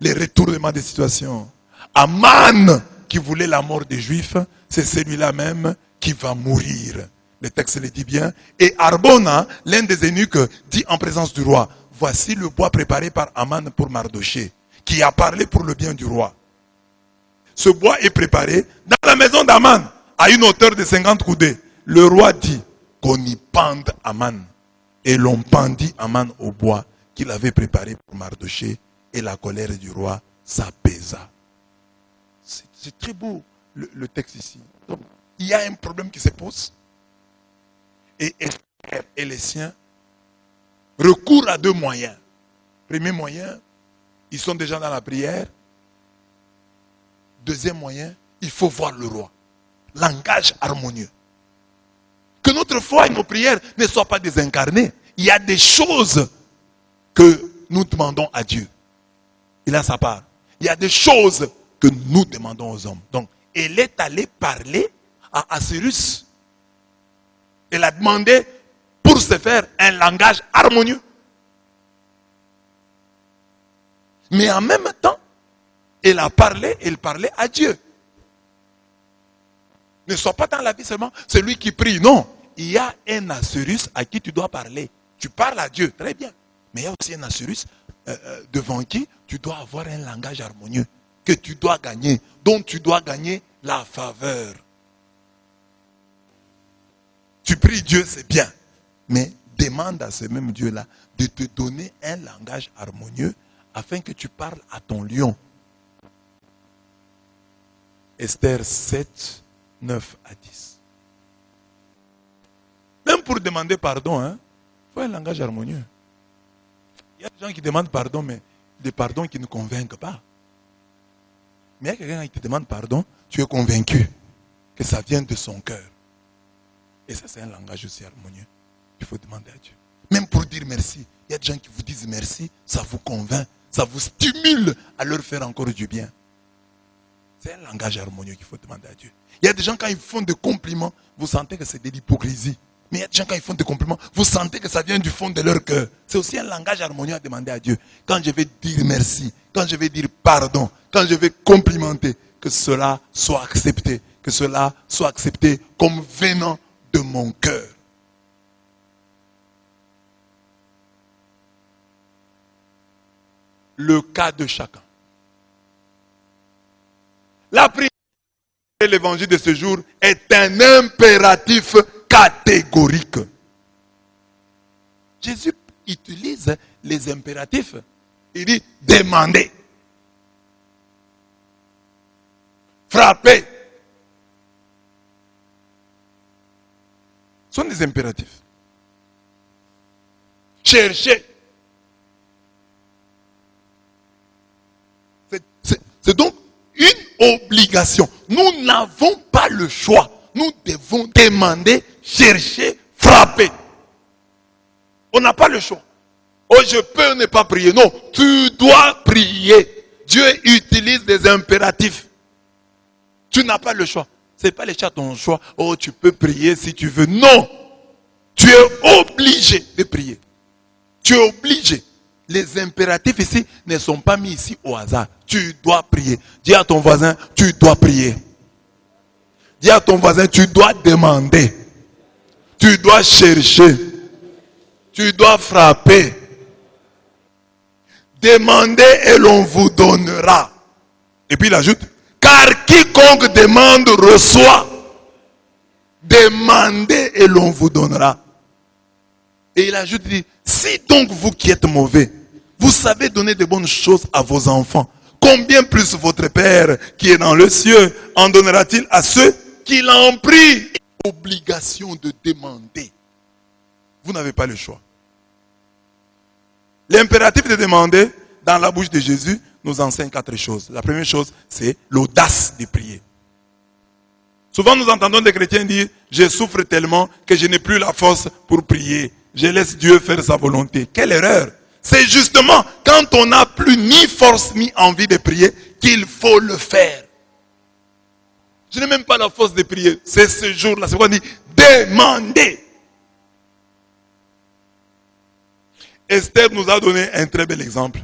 Les retournements des situations. Aman, qui voulait la mort des Juifs, c'est celui-là même qui va mourir. Le texte le dit bien. Et Arbona, l'un des eunuques, dit en présence du roi, voici le bois préparé par Aman pour Mardoché, qui a parlé pour le bien du roi. Ce bois est préparé dans la maison d'Aman, à une hauteur de 50 coudées. Le roi dit qu'on y pende Aman. Et l'on pendit Aman au bois qu'il avait préparé pour Mardoché, et la colère du roi s'apaisa. C'est très beau le texte ici. Donc, il y a un problème qui se pose. Et Esther et les siens recourent à 2 moyens. Premier moyen, ils sont déjà dans la prière. Deuxième moyen, il faut voir le roi. Langage harmonieux. Que notre foi et nos prières ne soient pas désincarnées. Il y a des choses que nous demandons à Dieu. Il a sa part. Il y a des choses que nous demandons aux hommes. Donc, elle est allée parler à Assyrus. Elle a demandé pour se faire un langage harmonieux. Mais en même temps, elle parlait à Dieu. Ne sois pas dans la vie seulement celui qui prie. Non, il y a un Assyrus à qui tu dois parler. Tu parles à Dieu, très bien. Mais il y a aussi un Assyrus devant qui tu dois avoir un langage harmonieux. Que tu dois gagner, dont tu dois gagner la faveur. Tu pries Dieu, c'est bien. Mais demande à ce même Dieu-là de te donner un langage harmonieux afin que tu parles à ton lion. Esther 7, 9 à 10. Même pour demander pardon, il faut un langage harmonieux. Il y a des gens qui demandent pardon, mais des pardons qui ne convainquent pas. Mais il y a quelqu'un qui te demande pardon, tu es convaincu que ça vient de son cœur. Et ça, c'est un langage aussi harmonieux. Il faut demander à Dieu. Même pour dire merci, il y a des gens qui vous disent merci, ça vous convainc, ça vous stimule à leur faire encore du bien. C'est un langage harmonieux qu'il faut demander à Dieu. Il y a des gens, quand ils font des compliments, vous sentez que c'est de l'hypocrisie. Mais il y a des gens, quand ils font des compliments, vous sentez que ça vient du fond de leur cœur. C'est aussi un langage harmonieux à demander à Dieu. Quand je vais dire merci, quand je vais dire pardon, quand je vais complimenter, que cela soit accepté. Que cela soit accepté comme venant de mon cœur. le cas de chacun. La prière de l'évangile de ce jour est un impératif catégorique. Jésus utilise les impératifs. Il dit demandez, frappez. Ce sont des impératifs. Cherchez. C'est donc une obligation. Nous n'avons pas le choix. Nous devons demander, chercher, frapper. On n'a pas le choix. Oh, je peux ne pas prier. Non, tu dois prier. Dieu utilise des impératifs. Tu n'as pas le choix. Ce n'est pas les chats ton choix. Oh, tu peux prier si tu veux. Non. Tu es obligé de prier. Tu es obligé. Les impératifs ici ne sont pas mis ici au hasard. Tu dois prier. Dis à ton voisin, tu dois prier. Dis à ton voisin, tu dois demander. Tu dois chercher. Tu dois frapper. Demandez et l'on vous donnera. Et puis il ajoute, car quiconque demande reçoit. Demandez et l'on vous donnera. Et il ajoute, il dit, si donc vous qui êtes mauvais, vous savez donner de bonnes choses à vos enfants, combien plus votre Père qui est dans le ciel en donnera-t-il à ceux qui l'en prient? Obligation de demander. Vous n'avez pas le choix. L'impératif de demander, dans la bouche de Jésus, nous enseigne 4 choses. La première chose, c'est l'audace de prier. Souvent, nous entendons des chrétiens dire, je souffre tellement que je n'ai plus la force pour prier. Je laisse Dieu faire sa volonté. Quelle erreur! C'est justement quand on n'a plus ni force ni envie de prier qu'il faut le faire. Je n'ai même pas la force de prier. C'est ce jour-là. C'est pourquoi on dit, demandez. Esther nous a donné un très bel exemple.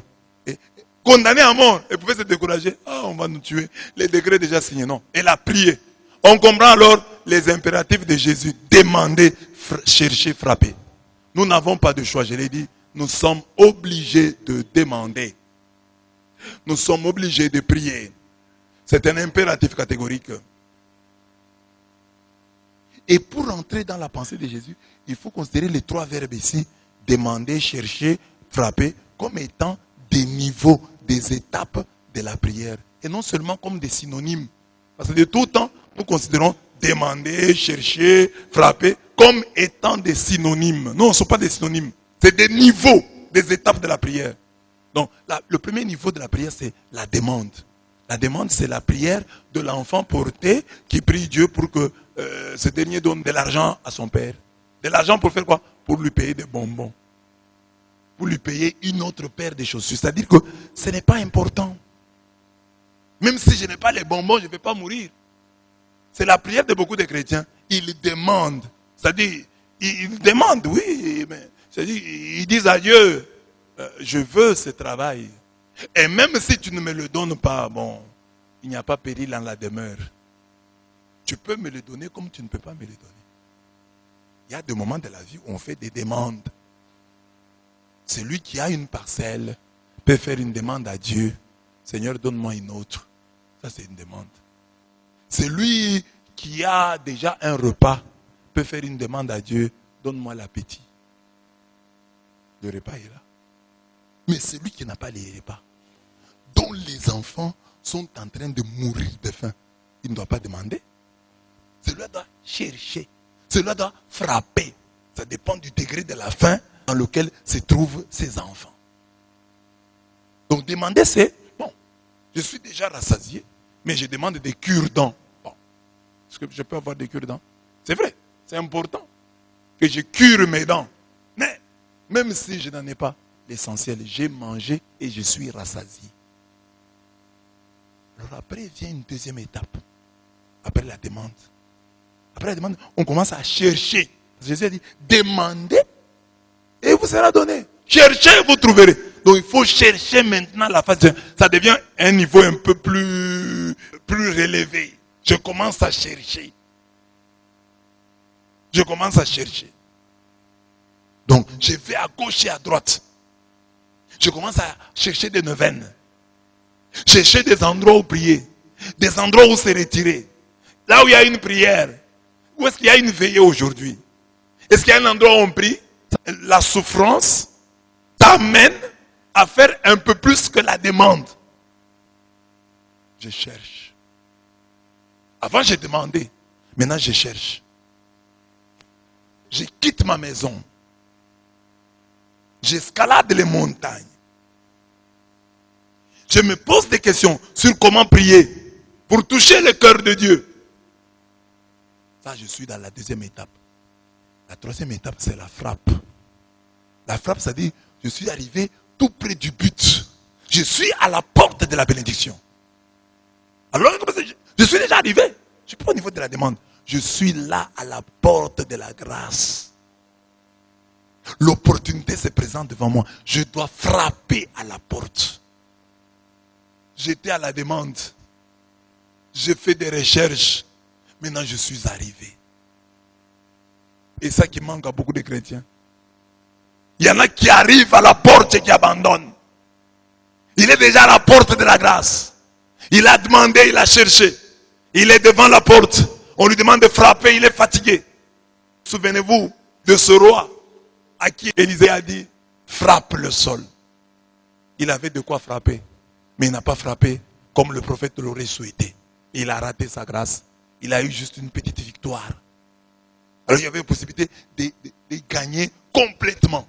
Condamnée à mort, elle pouvait se décourager. Ah, on va nous tuer. Les décrets déjà signés. Non, elle a prié. On comprend alors les impératifs de Jésus. Demander, chercher, frapper. Nous n'avons pas de choix, je l'ai dit. Nous sommes obligés de demander. Nous sommes obligés de prier. C'est un impératif catégorique. Et pour entrer dans la pensée de Jésus, il faut considérer les 3 verbes ici. Demander, chercher, frapper, comme étant des niveaux, des étapes de la prière. Et non seulement comme des synonymes. Parce que de tout temps, nous considérons demander, chercher, frapper, comme étant des synonymes. Non, ce ne sont pas des synonymes. C'est des niveaux, des étapes de la prière. Donc, le premier niveau de la prière, c'est la demande. La demande, c'est la prière de l'enfant porté qui prie Dieu pour que ce dernier donne de l'argent à son père. De l'argent pour faire quoi? Pour lui payer des bonbons. Pour lui payer une autre paire de chaussures. C'est-à-dire que ce n'est pas important. Même si je n'ai pas les bonbons, je ne vais pas mourir. C'est la prière de beaucoup de chrétiens. Ils demandent. C'est-à-dire, ils demandent, oui, mais c'est-à-dire, ils disent à Dieu, je veux ce travail. Et même si tu ne me le donnes pas, bon, il n'y a pas péril en la demeure. Tu peux me le donner comme tu ne peux pas me le donner. Il y a des moments de la vie où on fait des demandes. Celui qui a une parcelle peut faire une demande à Dieu. Seigneur, donne-moi une autre. Ça, c'est une demande. Celui qui a déjà un repas peut faire une demande à Dieu. Donne-moi l'appétit. Le repas est là. Mais celui qui n'a pas les repas, dont les enfants sont en train de mourir de faim, il ne doit pas demander. Celui-là doit chercher. Celui-là doit frapper. Ça dépend du degré de la faim dans lequel se trouvent ses enfants. Donc demander, c'est, bon, je suis déjà rassasié, mais je demande des cure-dents. Bon, est-ce que je peux avoir des cure-dents? C'est vrai, c'est important que je cure mes dents. Mais même si je n'en ai pas, l'essentiel, j'ai mangé et je suis rassasié. Alors après vient une deuxième étape. Après la demande. Après la demande, on commence à chercher. Jésus a dit, demandez et vous sera donné. Cherchez, vous trouverez. Donc il faut chercher maintenant la face. Ça devient un niveau un peu plus relevé. Je commence à chercher. Je commence à chercher. Donc je vais à gauche et à droite. Je commence à chercher des neuvaines. Chercher des endroits où prier. Des endroits où se retirer. Là où il y a une prière. Où est-ce qu'il y a une veillée aujourd'hui? Est-ce qu'il y a un endroit où on prie? La souffrance t'amène à faire un peu plus que la demande. Je cherche. Avant, j'ai demandé. Maintenant, je cherche. Je quitte ma maison. J'escalade les montagnes. Je me pose des questions sur comment prier pour toucher le cœur de Dieu. Ça, je suis dans la deuxième étape. La troisième étape, c'est la frappe. La frappe, ça dit, je suis arrivé tout près du but. Je suis à la porte de la bénédiction. Alors, je suis déjà arrivé. Je ne suis pas au niveau de la demande. Je suis là à la porte de la grâce. L'opportunité se présente devant moi. Je dois frapper à la porte. J'étais à la demande. J'ai fait des recherches. Maintenant, je suis arrivé. Et ça qui manque à beaucoup de chrétiens. Il y en a qui arrivent à la porte et qui abandonnent. Il est déjà à la porte de la grâce. Il a demandé, il a cherché. Il est devant la porte. On lui demande de frapper, il est fatigué. Souvenez-vous de ce roi à qui Élisée a dit, frappe le sol. Il avait de quoi frapper. Mais il n'a pas frappé comme le prophète l'aurait souhaité. Il a raté sa grâce. Il a eu juste une petite victoire. Alors il y avait une possibilité de gagner complètement.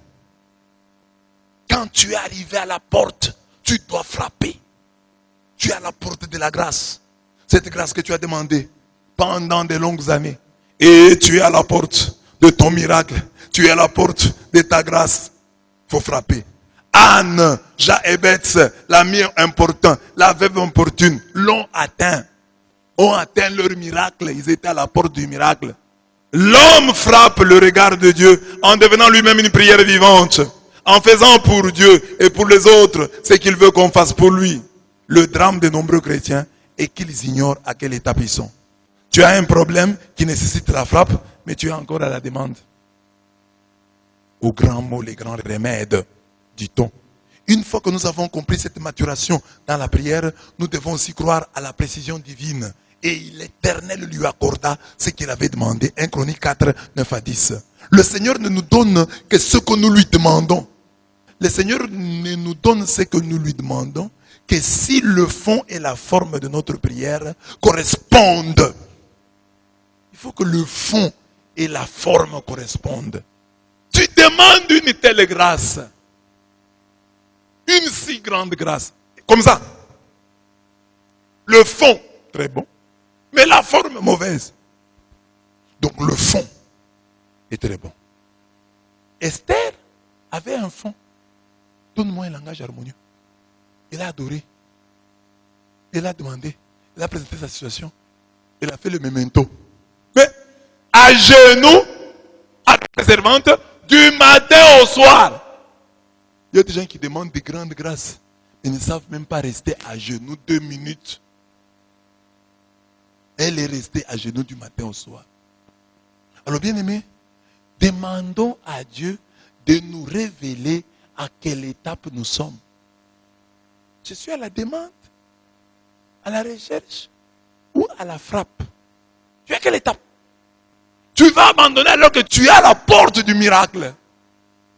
Quand tu es arrivé à la porte, tu dois frapper. Tu es à la porte de la grâce. Cette grâce que tu as demandée pendant de longues années. Et tu es à la porte de ton miracle. Tu es à la porte de ta grâce. Il faut frapper. Anne, Jaébetz, l'ami important, la veuve importune, l'ont atteint. Ont atteint leur miracle. Ils étaient à la porte du miracle. L'homme frappe le regard de Dieu en devenant lui-même une prière vivante. En faisant pour Dieu et pour les autres ce qu'il veut qu'on fasse pour lui. Le drame de nombreux chrétiens est qu'ils ignorent à quelle étape ils sont. Tu as un problème qui nécessite la frappe, mais tu es encore à la demande. Aux grands mots, les grands remèdes, dit-on. Une fois que nous avons compris cette maturation dans la prière, nous devons aussi croire à la précision divine. Et l'Éternel lui accorda ce qu'il avait demandé. 1 Chronique 4, 9 à 10. Le Seigneur ne nous donne que ce que nous lui demandons. Le Seigneur ne nous donne ce que nous lui demandons que si le fond et la forme de notre prière correspondent. Il faut que le fond et la forme correspondent. Tu demandes une telle grâce. Une si grande grâce. Comme ça. Le fond, très bon. Mais la forme mauvaise. Donc le fond est très bon. Esther avait un fond. Donne-moi un langage harmonieux. Elle a adoré. Elle a demandé. Elle a présenté sa situation. Elle a fait le memento. Mais à genoux, à la servante, du matin au soir. Il y a des gens qui demandent des grandes grâces. Ils ne savent même pas rester à genoux 2 minutes. Elle est restée à genoux du matin au soir. Alors bien aimé, demandons à Dieu de nous révéler à quelle étape nous sommes. Je suis à la demande, à la recherche ou à la frappe. Tu es à quelle étape? Tu vas abandonner alors que tu es à la porte du miracle.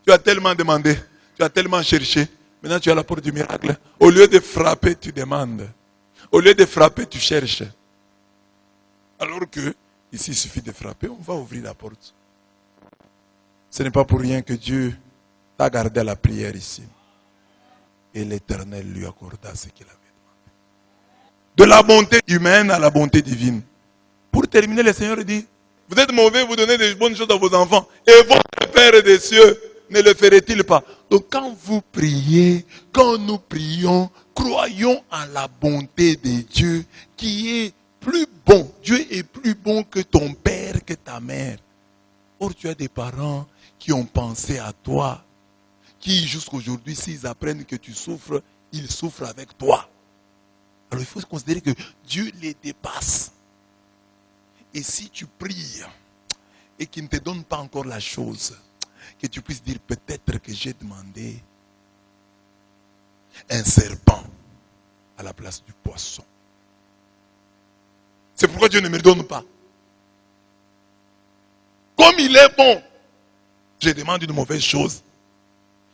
Tu as tellement demandé, tu as tellement cherché. Maintenant tu es à la porte du miracle. Au lieu de frapper, tu demandes. Au lieu de frapper, tu cherches. Alors que, ici, il suffit de frapper, on va ouvrir la porte. Ce n'est pas pour rien que Dieu t'a gardé à la prière ici. Et l'Éternel lui accorda ce qu'il avait demandé. De la bonté humaine à la bonté divine. Pour terminer, le Seigneur dit, vous êtes mauvais, vous donnez des bonnes choses à vos enfants. Et votre Père des cieux ne le ferait-il pas? Donc quand vous priez, quand nous prions, croyons en la bonté de Dieu qui est plus bon. Dieu est plus bon que ton père, que ta mère. Or, tu as des parents qui ont pensé à toi, qui jusqu'aujourd'hui, s'ils apprennent que tu souffres, ils souffrent avec toi. Alors, il faut considérer que Dieu les dépasse. Et si tu pries et qu'il ne te donne pas encore la chose, que tu puisses dire peut-être que j'ai demandé, un serpent à la place du poisson. C'est pourquoi Dieu ne me donne pas. Comme il est bon, je demande une mauvaise chose.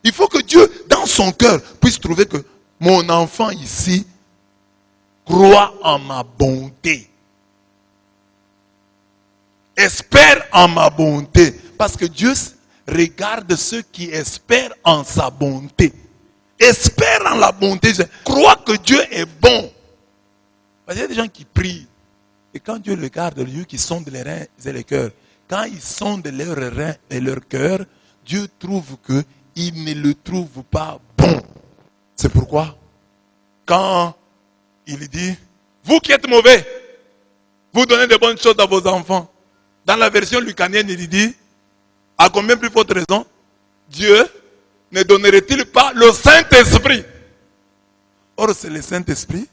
Il faut que Dieu, dans son cœur, puisse trouver que mon enfant ici croit en ma bonté. Espère en ma bonté. Parce que Dieu regarde ceux qui espèrent en sa bonté. Espère en la bonté. Crois que Dieu est bon. Parce qu'il y a des gens qui prient. Et quand Dieu regarde, Dieu qui sonde les reins et les cœurs, quand il sonde leurs reins et leurs cœurs, Dieu trouve qu'il ne le trouve pas bon. C'est pourquoi, quand il dit, vous qui êtes mauvais, vous donnez de bonnes choses à vos enfants. Dans la version lucanienne, il dit, à combien plus forte raison, Dieu ne donnerait-il pas le Saint-Esprit? Or, c'est le Saint-Esprit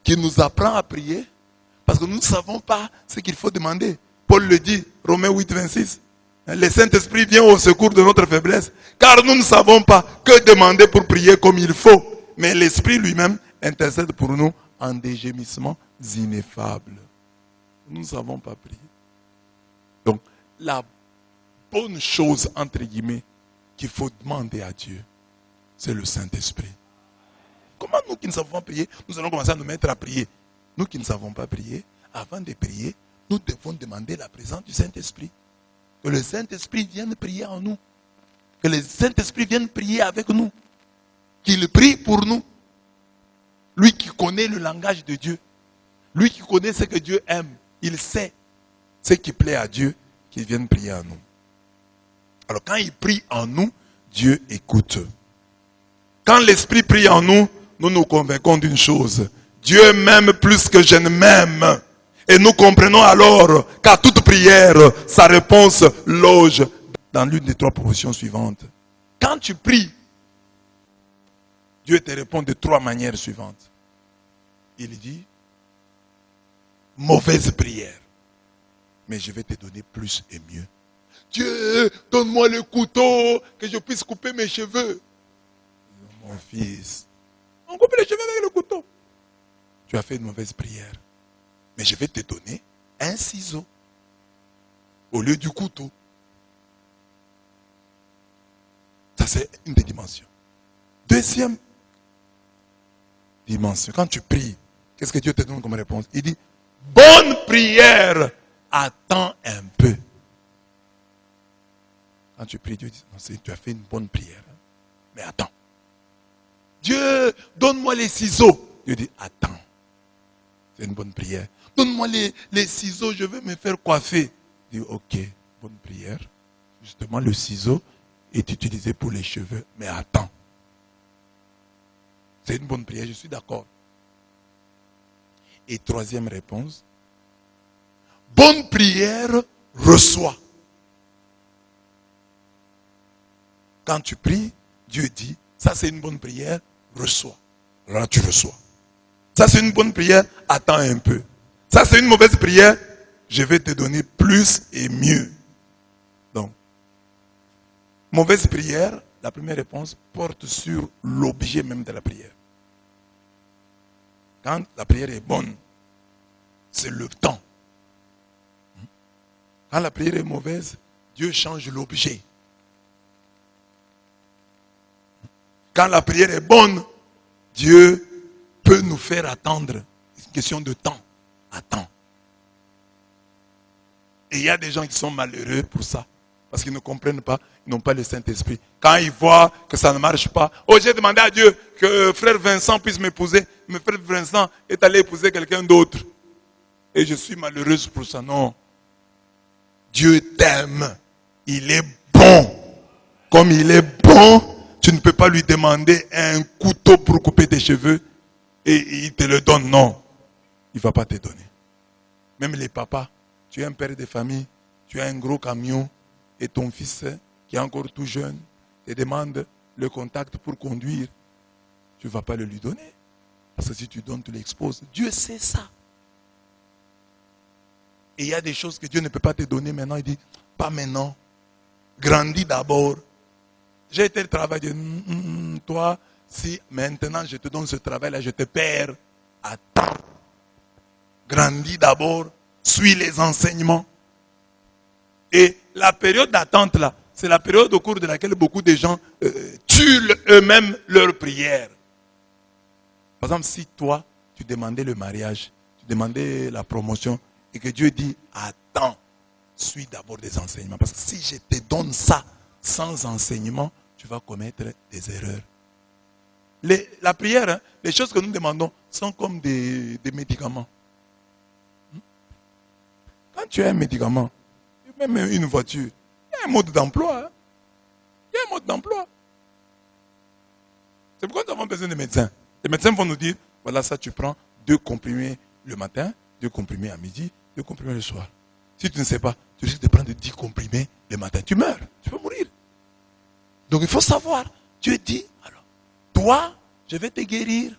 qui nous apprend à prier, parce que nous ne savons pas ce qu'il faut demander. Paul le dit, Romains 8, 26. Le Saint-Esprit vient au secours de notre faiblesse, car nous ne savons pas que demander pour prier comme il faut. Mais l'Esprit lui-même intercède pour nous en des gémissements ineffables. Nous ne savons pas prier. Donc, la bonne chose, entre guillemets, qu'il faut demander à Dieu, c'est le Saint-Esprit. Comment nous qui ne savons pas prier, nous allons commencer à nous mettre à prier? Nous qui ne savons pas prier, avant de prier, nous devons demander la présence du Saint-Esprit. Que le Saint-Esprit vienne prier en nous. Que le Saint-Esprit vienne prier avec nous. Qu'il prie pour nous. Lui qui connaît le langage de Dieu. Lui qui connaît ce que Dieu aime. Il sait ce qui plaît à Dieu, qu'il vienne prier en nous. Alors quand il prie en nous, Dieu écoute. Quand l'Esprit prie en nous, nous nous convaincons d'une chose. Dieu m'aime plus que je ne m'aime. Et nous comprenons alors qu'à toute prière, sa réponse loge dans l'une des trois propositions suivantes. Quand tu pries, Dieu te répond de trois manières suivantes. Il dit, mauvaise prière, mais je vais te donner plus et mieux. Dieu, donne-moi le couteau, que je puisse couper mes cheveux. Mon fils, on coupe les cheveux avec le couteau. Tu as fait une mauvaise prière. Mais je vais te donner un ciseau au lieu du couteau. Ça, c'est une des dimensions. Deuxième dimension, quand tu pries, qu'est-ce que Dieu te donne comme réponse? Il dit, bonne prière, attends un peu. Quand tu pries, Dieu dit, non, tu as fait une bonne prière, mais attends. Dieu, donne-moi les ciseaux. Dieu dit, attends. C'est une bonne prière. Donne-moi les ciseaux, je vais me faire coiffer. Il dit, ok, bonne prière. Justement, le ciseau est utilisé pour les cheveux, mais attends. C'est une bonne prière, je suis d'accord. Et troisième réponse, bonne prière, reçois. Quand tu pries, Dieu dit, ça c'est une bonne prière, reçois. Alors là, tu reçois. Ça c'est une bonne prière, attends un peu. Ça c'est une mauvaise prière, je vais te donner plus et mieux. Donc, mauvaise prière, la première réponse porte sur l'objet même de la prière. Quand la prière est bonne, c'est le temps. Quand la prière est mauvaise, Dieu change l'objet. Quand la prière est bonne, Dieu peut nous faire attendre. C'est une question de temps. Attends. Et il y a des gens qui sont malheureux pour ça. Parce qu'ils ne comprennent pas, ils n'ont pas le Saint-Esprit. Quand ils voient que ça ne marche pas, oh, j'ai demandé à Dieu que frère Vincent puisse m'épouser. Mais frère Vincent est allé épouser quelqu'un d'autre. Et je suis malheureuse pour ça. Non. Dieu t'aime. Il est bon. Comme il est bon, tu ne peux pas lui demander un couteau pour couper tes cheveux et il te le donne. Non. Il ne va pas te donner. Même les papas, tu es un père de famille, tu as un gros camion et ton fils qui est encore tout jeune te demande le contact pour conduire. Tu ne vas pas le lui donner. Parce que si tu donnes, tu l'exposes. Dieu sait ça. Et il y a des choses que Dieu ne peut pas te donner maintenant. Il dit, pas maintenant. Grandis d'abord. J'ai été travailler. Toi, si maintenant je te donne ce travail-là, je te perds, attends. Grandis d'abord, suis les enseignements. Et la période d'attente là, c'est la période au cours de laquelle beaucoup de gens tuent eux-mêmes leurs prières. Par exemple, si toi, tu demandais le mariage, tu demandais la promotion, et que Dieu dit, attends, suis d'abord des enseignements. Parce que si je te donne ça sans enseignement, tu vas commettre des erreurs. La prière, hein, les choses que nous demandons sont comme des médicaments. Quand tu as un médicament, même une voiture, il y a un mode d'emploi. Hein. Il y a un mode d'emploi. C'est pourquoi nous avons besoin de médecins. Les médecins vont nous dire, voilà ça, tu prends 2 comprimés le matin, 2 comprimés à midi, 2 comprimés le soir. Si tu ne sais pas, tu risques de prendre 10 comprimés le matin. Tu meurs, tu peux mourir. Donc il faut savoir. Dieu dit, alors, toi, je vais te guérir.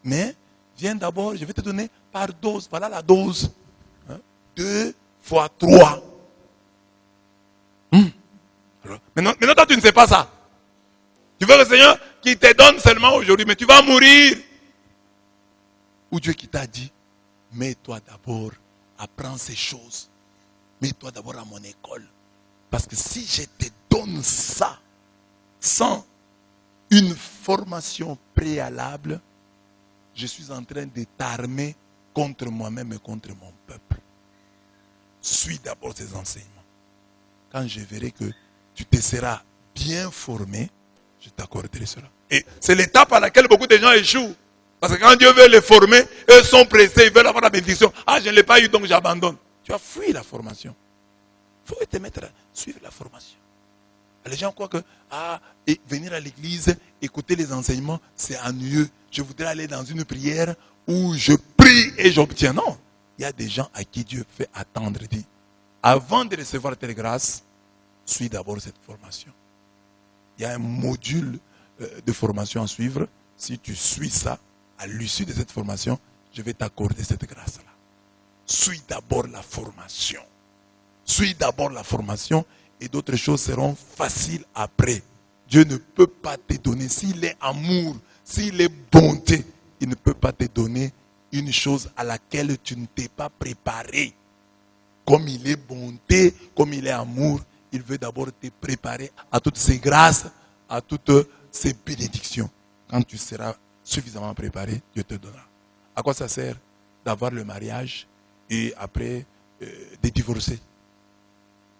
Mais, viens d'abord, je vais te donner par dose. Voilà la dose. 2 fois 3. Alors, maintenant, toi, tu ne sais pas ça. Tu veux le Seigneur qui te donne seulement aujourd'hui, mais tu vas mourir. Ou Dieu qui t'a dit, mets-toi d'abord, apprends ces choses. Mets-toi d'abord à mon école. Parce que si je te donne ça, sans une formation préalable, je suis en train de t'armer contre moi-même et contre mon peuple. Suis d'abord ces enseignements. Quand je verrai que tu te seras bien formé, je t'accorderai cela. Et c'est l'étape à laquelle beaucoup de gens échouent. Parce que quand Dieu veut les former, eux sont pressés, ils veulent avoir la bénédiction. Ah, je ne l'ai pas eu, donc j'abandonne. Tu as fui la formation. Il faut te mettre à suivre la formation. Les gens croient que et venir à l'église, écouter les enseignements, c'est ennuyeux. Je voudrais aller dans une prière où je prie et j'obtiens. Non. Il y a des gens à qui Dieu fait attendre. Dit, avant de recevoir telle grâce, suis d'abord cette formation. Il y a un module de formation à suivre. Si tu suis ça, à l'issue de cette formation, je vais t'accorder cette grâce-là. Suis d'abord la formation. Suis d'abord la formation et d'autres choses seront faciles après. Dieu ne peut pas te donner, s'il est amour, s'il est bonté, il ne peut pas te donner une chose à laquelle tu ne t'es pas préparé. Comme il est bonté, comme il est amour, il veut d'abord te préparer à toutes ces grâces, à toutes ces bénédictions. Quand tu seras suffisamment préparé, Dieu te donnera. À quoi ça sert d'avoir le mariage et après de divorcer?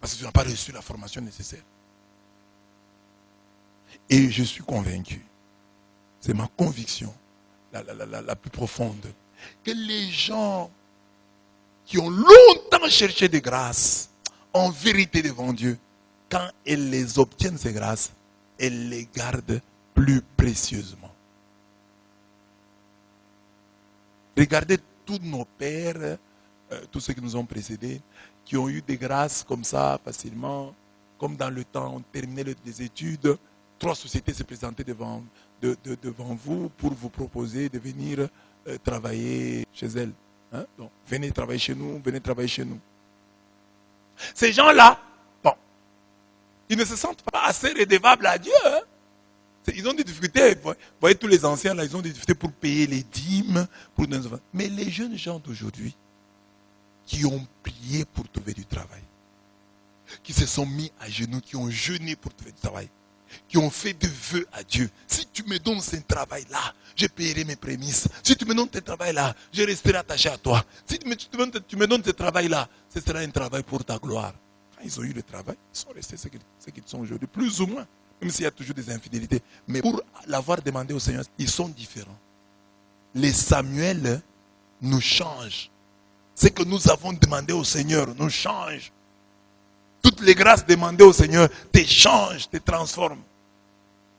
Parce que tu n'as pas reçu la formation nécessaire. Et je suis convaincu, c'est ma conviction la plus profonde, que les gens qui ont longtemps cherché des grâces, en vérité devant Dieu, quand elles les obtiennent ces grâces, elles les gardent plus précieusement. Regardez tous nos pères, tous ceux qui nous ont précédés, qui ont eu des grâces comme ça facilement, comme dans le temps, on terminait les études, 3 sociétés se présentaient devant vous pour vous proposer de venir travailler chez elles. Hein? Donc, venez travailler chez nous, venez travailler chez nous. Ces gens-là, bon, ils ne se sentent pas assez redevables à Dieu. Hein? Ils ont des difficultés. Vous voyez, tous les anciens, là, ils ont des difficultés pour payer les dîmes. Mais les jeunes gens d'aujourd'hui, qui ont prié pour trouver du travail, qui se sont mis à genoux, qui ont jeûné pour trouver du travail, qui ont fait des vœux à Dieu. Si tu me donnes ce travail-là, je paierai mes prémices. Si tu me donnes ce travail-là, je resterai attaché à toi. Si tu me donnes ce travail-là, ce sera un travail pour ta gloire. Quand ils ont eu le travail, ils sont restés ce qu'ils sont aujourd'hui, plus ou moins. Même s'il y a toujours des infidélités. Mais pour l'avoir demandé au Seigneur, ils sont différents. Les Samuel nous changent. Ce que nous avons demandé au Seigneur nous change. Toutes les grâces demandées au Seigneur te changent, te transforment.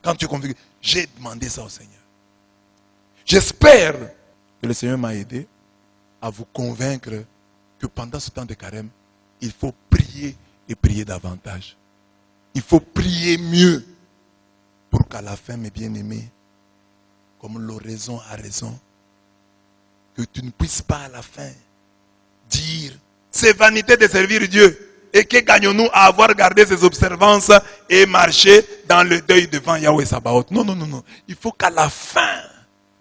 Quand tu es convaincu, j'ai demandé ça au Seigneur. J'espère que le Seigneur m'a aidé à vous convaincre que pendant ce temps de carême, il faut prier et prier davantage. Il faut prier mieux pour qu'à la fin, mes bien-aimés, comme l'oraison a raison, que tu ne puisses pas à la fin dire, c'est vanité de servir Dieu. Et que gagnons-nous à avoir gardé ces observances et marché dans le deuil devant Yahweh Sabaoth? Non, non, non, non. Il faut qu'à la fin,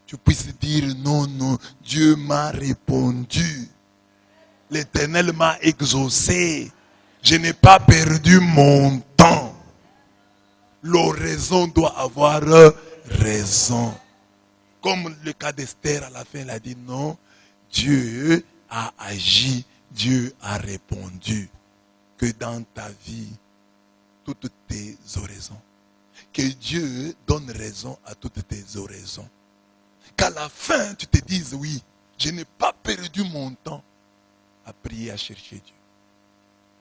tu puisses dire non, non, Dieu m'a répondu. L'Éternel m'a exaucé. Je n'ai pas perdu mon temps. L'oraison doit avoir raison. Comme le cas d'Esther à la fin, elle a dit non, Dieu a agi, Dieu a répondu. Que dans ta vie, toutes tes oraisons, que Dieu donne raison à toutes tes oraisons. Qu'à la fin, tu te dises oui, je n'ai pas perdu mon temps à prier, à chercher Dieu.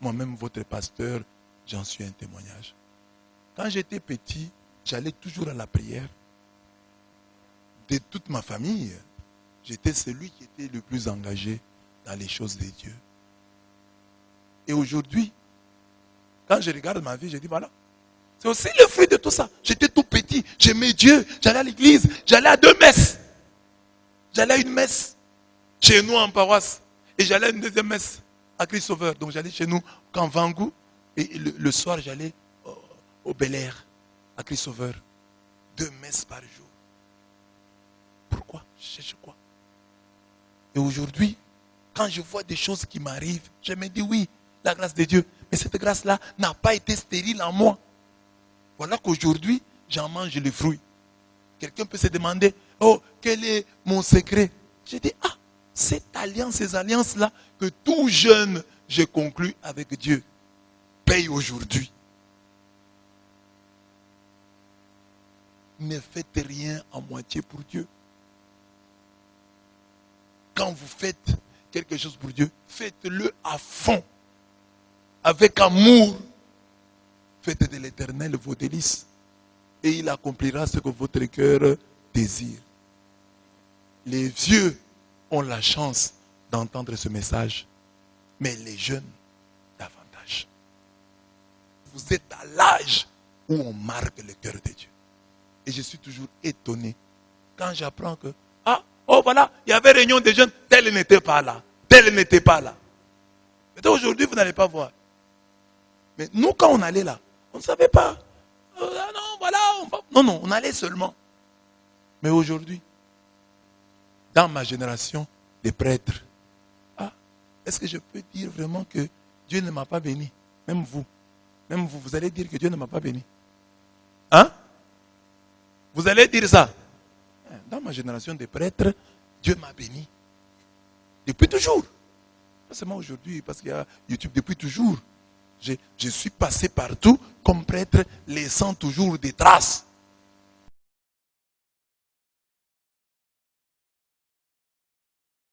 Moi-même, votre pasteur, j'en suis un témoignage. Quand j'étais petit, j'allais toujours à la prière. De toute ma famille, j'étais celui qui était le plus engagé dans les choses de Dieu. Et aujourd'hui, quand je regarde ma vie, je dis voilà. C'est aussi le fruit de tout ça. J'étais tout petit, j'aimais Dieu, j'allais à l'église, j'allais à 2 messes. J'allais à une messe chez nous en paroisse. Et j'allais à une deuxième messe à Christ Sauveur. Donc j'allais chez nous quand Vangou. Et le soir, j'allais au Bel Air à Christ Sauveur. 2 messes par jour. Pourquoi? Je cherche quoi? Et aujourd'hui, quand je vois des choses qui m'arrivent, je me dis oui, la grâce de Dieu. Mais cette grâce-là n'a pas été stérile en moi. Voilà qu'aujourd'hui, j'en mange les fruits. Quelqu'un peut se demander, oh, quel est mon secret? Je dis, ah, cette alliance, ces alliances-là, que tout jeune, j'ai conclu avec Dieu, paye aujourd'hui. Ne faites rien à moitié pour Dieu. Quand vous faites quelque chose pour Dieu, faites-le à fond. Avec amour. Faites de l'Éternel vos délices. Et il accomplira ce que votre cœur désire. Les vieux ont la chance d'entendre ce message. Mais les jeunes, davantage. Vous êtes à l'âge où on marque le cœur de Dieu. Et je suis toujours étonné quand j'apprends que, ah, oh voilà, il y avait réunion des jeunes, tel n'était pas là, tel n'était pas là. Mais aujourd'hui, vous n'allez pas voir. Mais nous, quand on allait là, on ne savait pas. Non, voilà, non, on allait seulement. Mais aujourd'hui, dans ma génération des prêtres, ah, est-ce que je peux dire vraiment que Dieu ne m'a pas béni? Même vous, vous allez dire que Dieu ne m'a pas béni. Hein? Vous allez dire ça. Dans ma génération des prêtres, Dieu m'a béni. Depuis toujours. Pas seulement aujourd'hui, parce qu'il y a YouTube, depuis toujours. Je suis passé partout comme prêtre, laissant toujours des traces.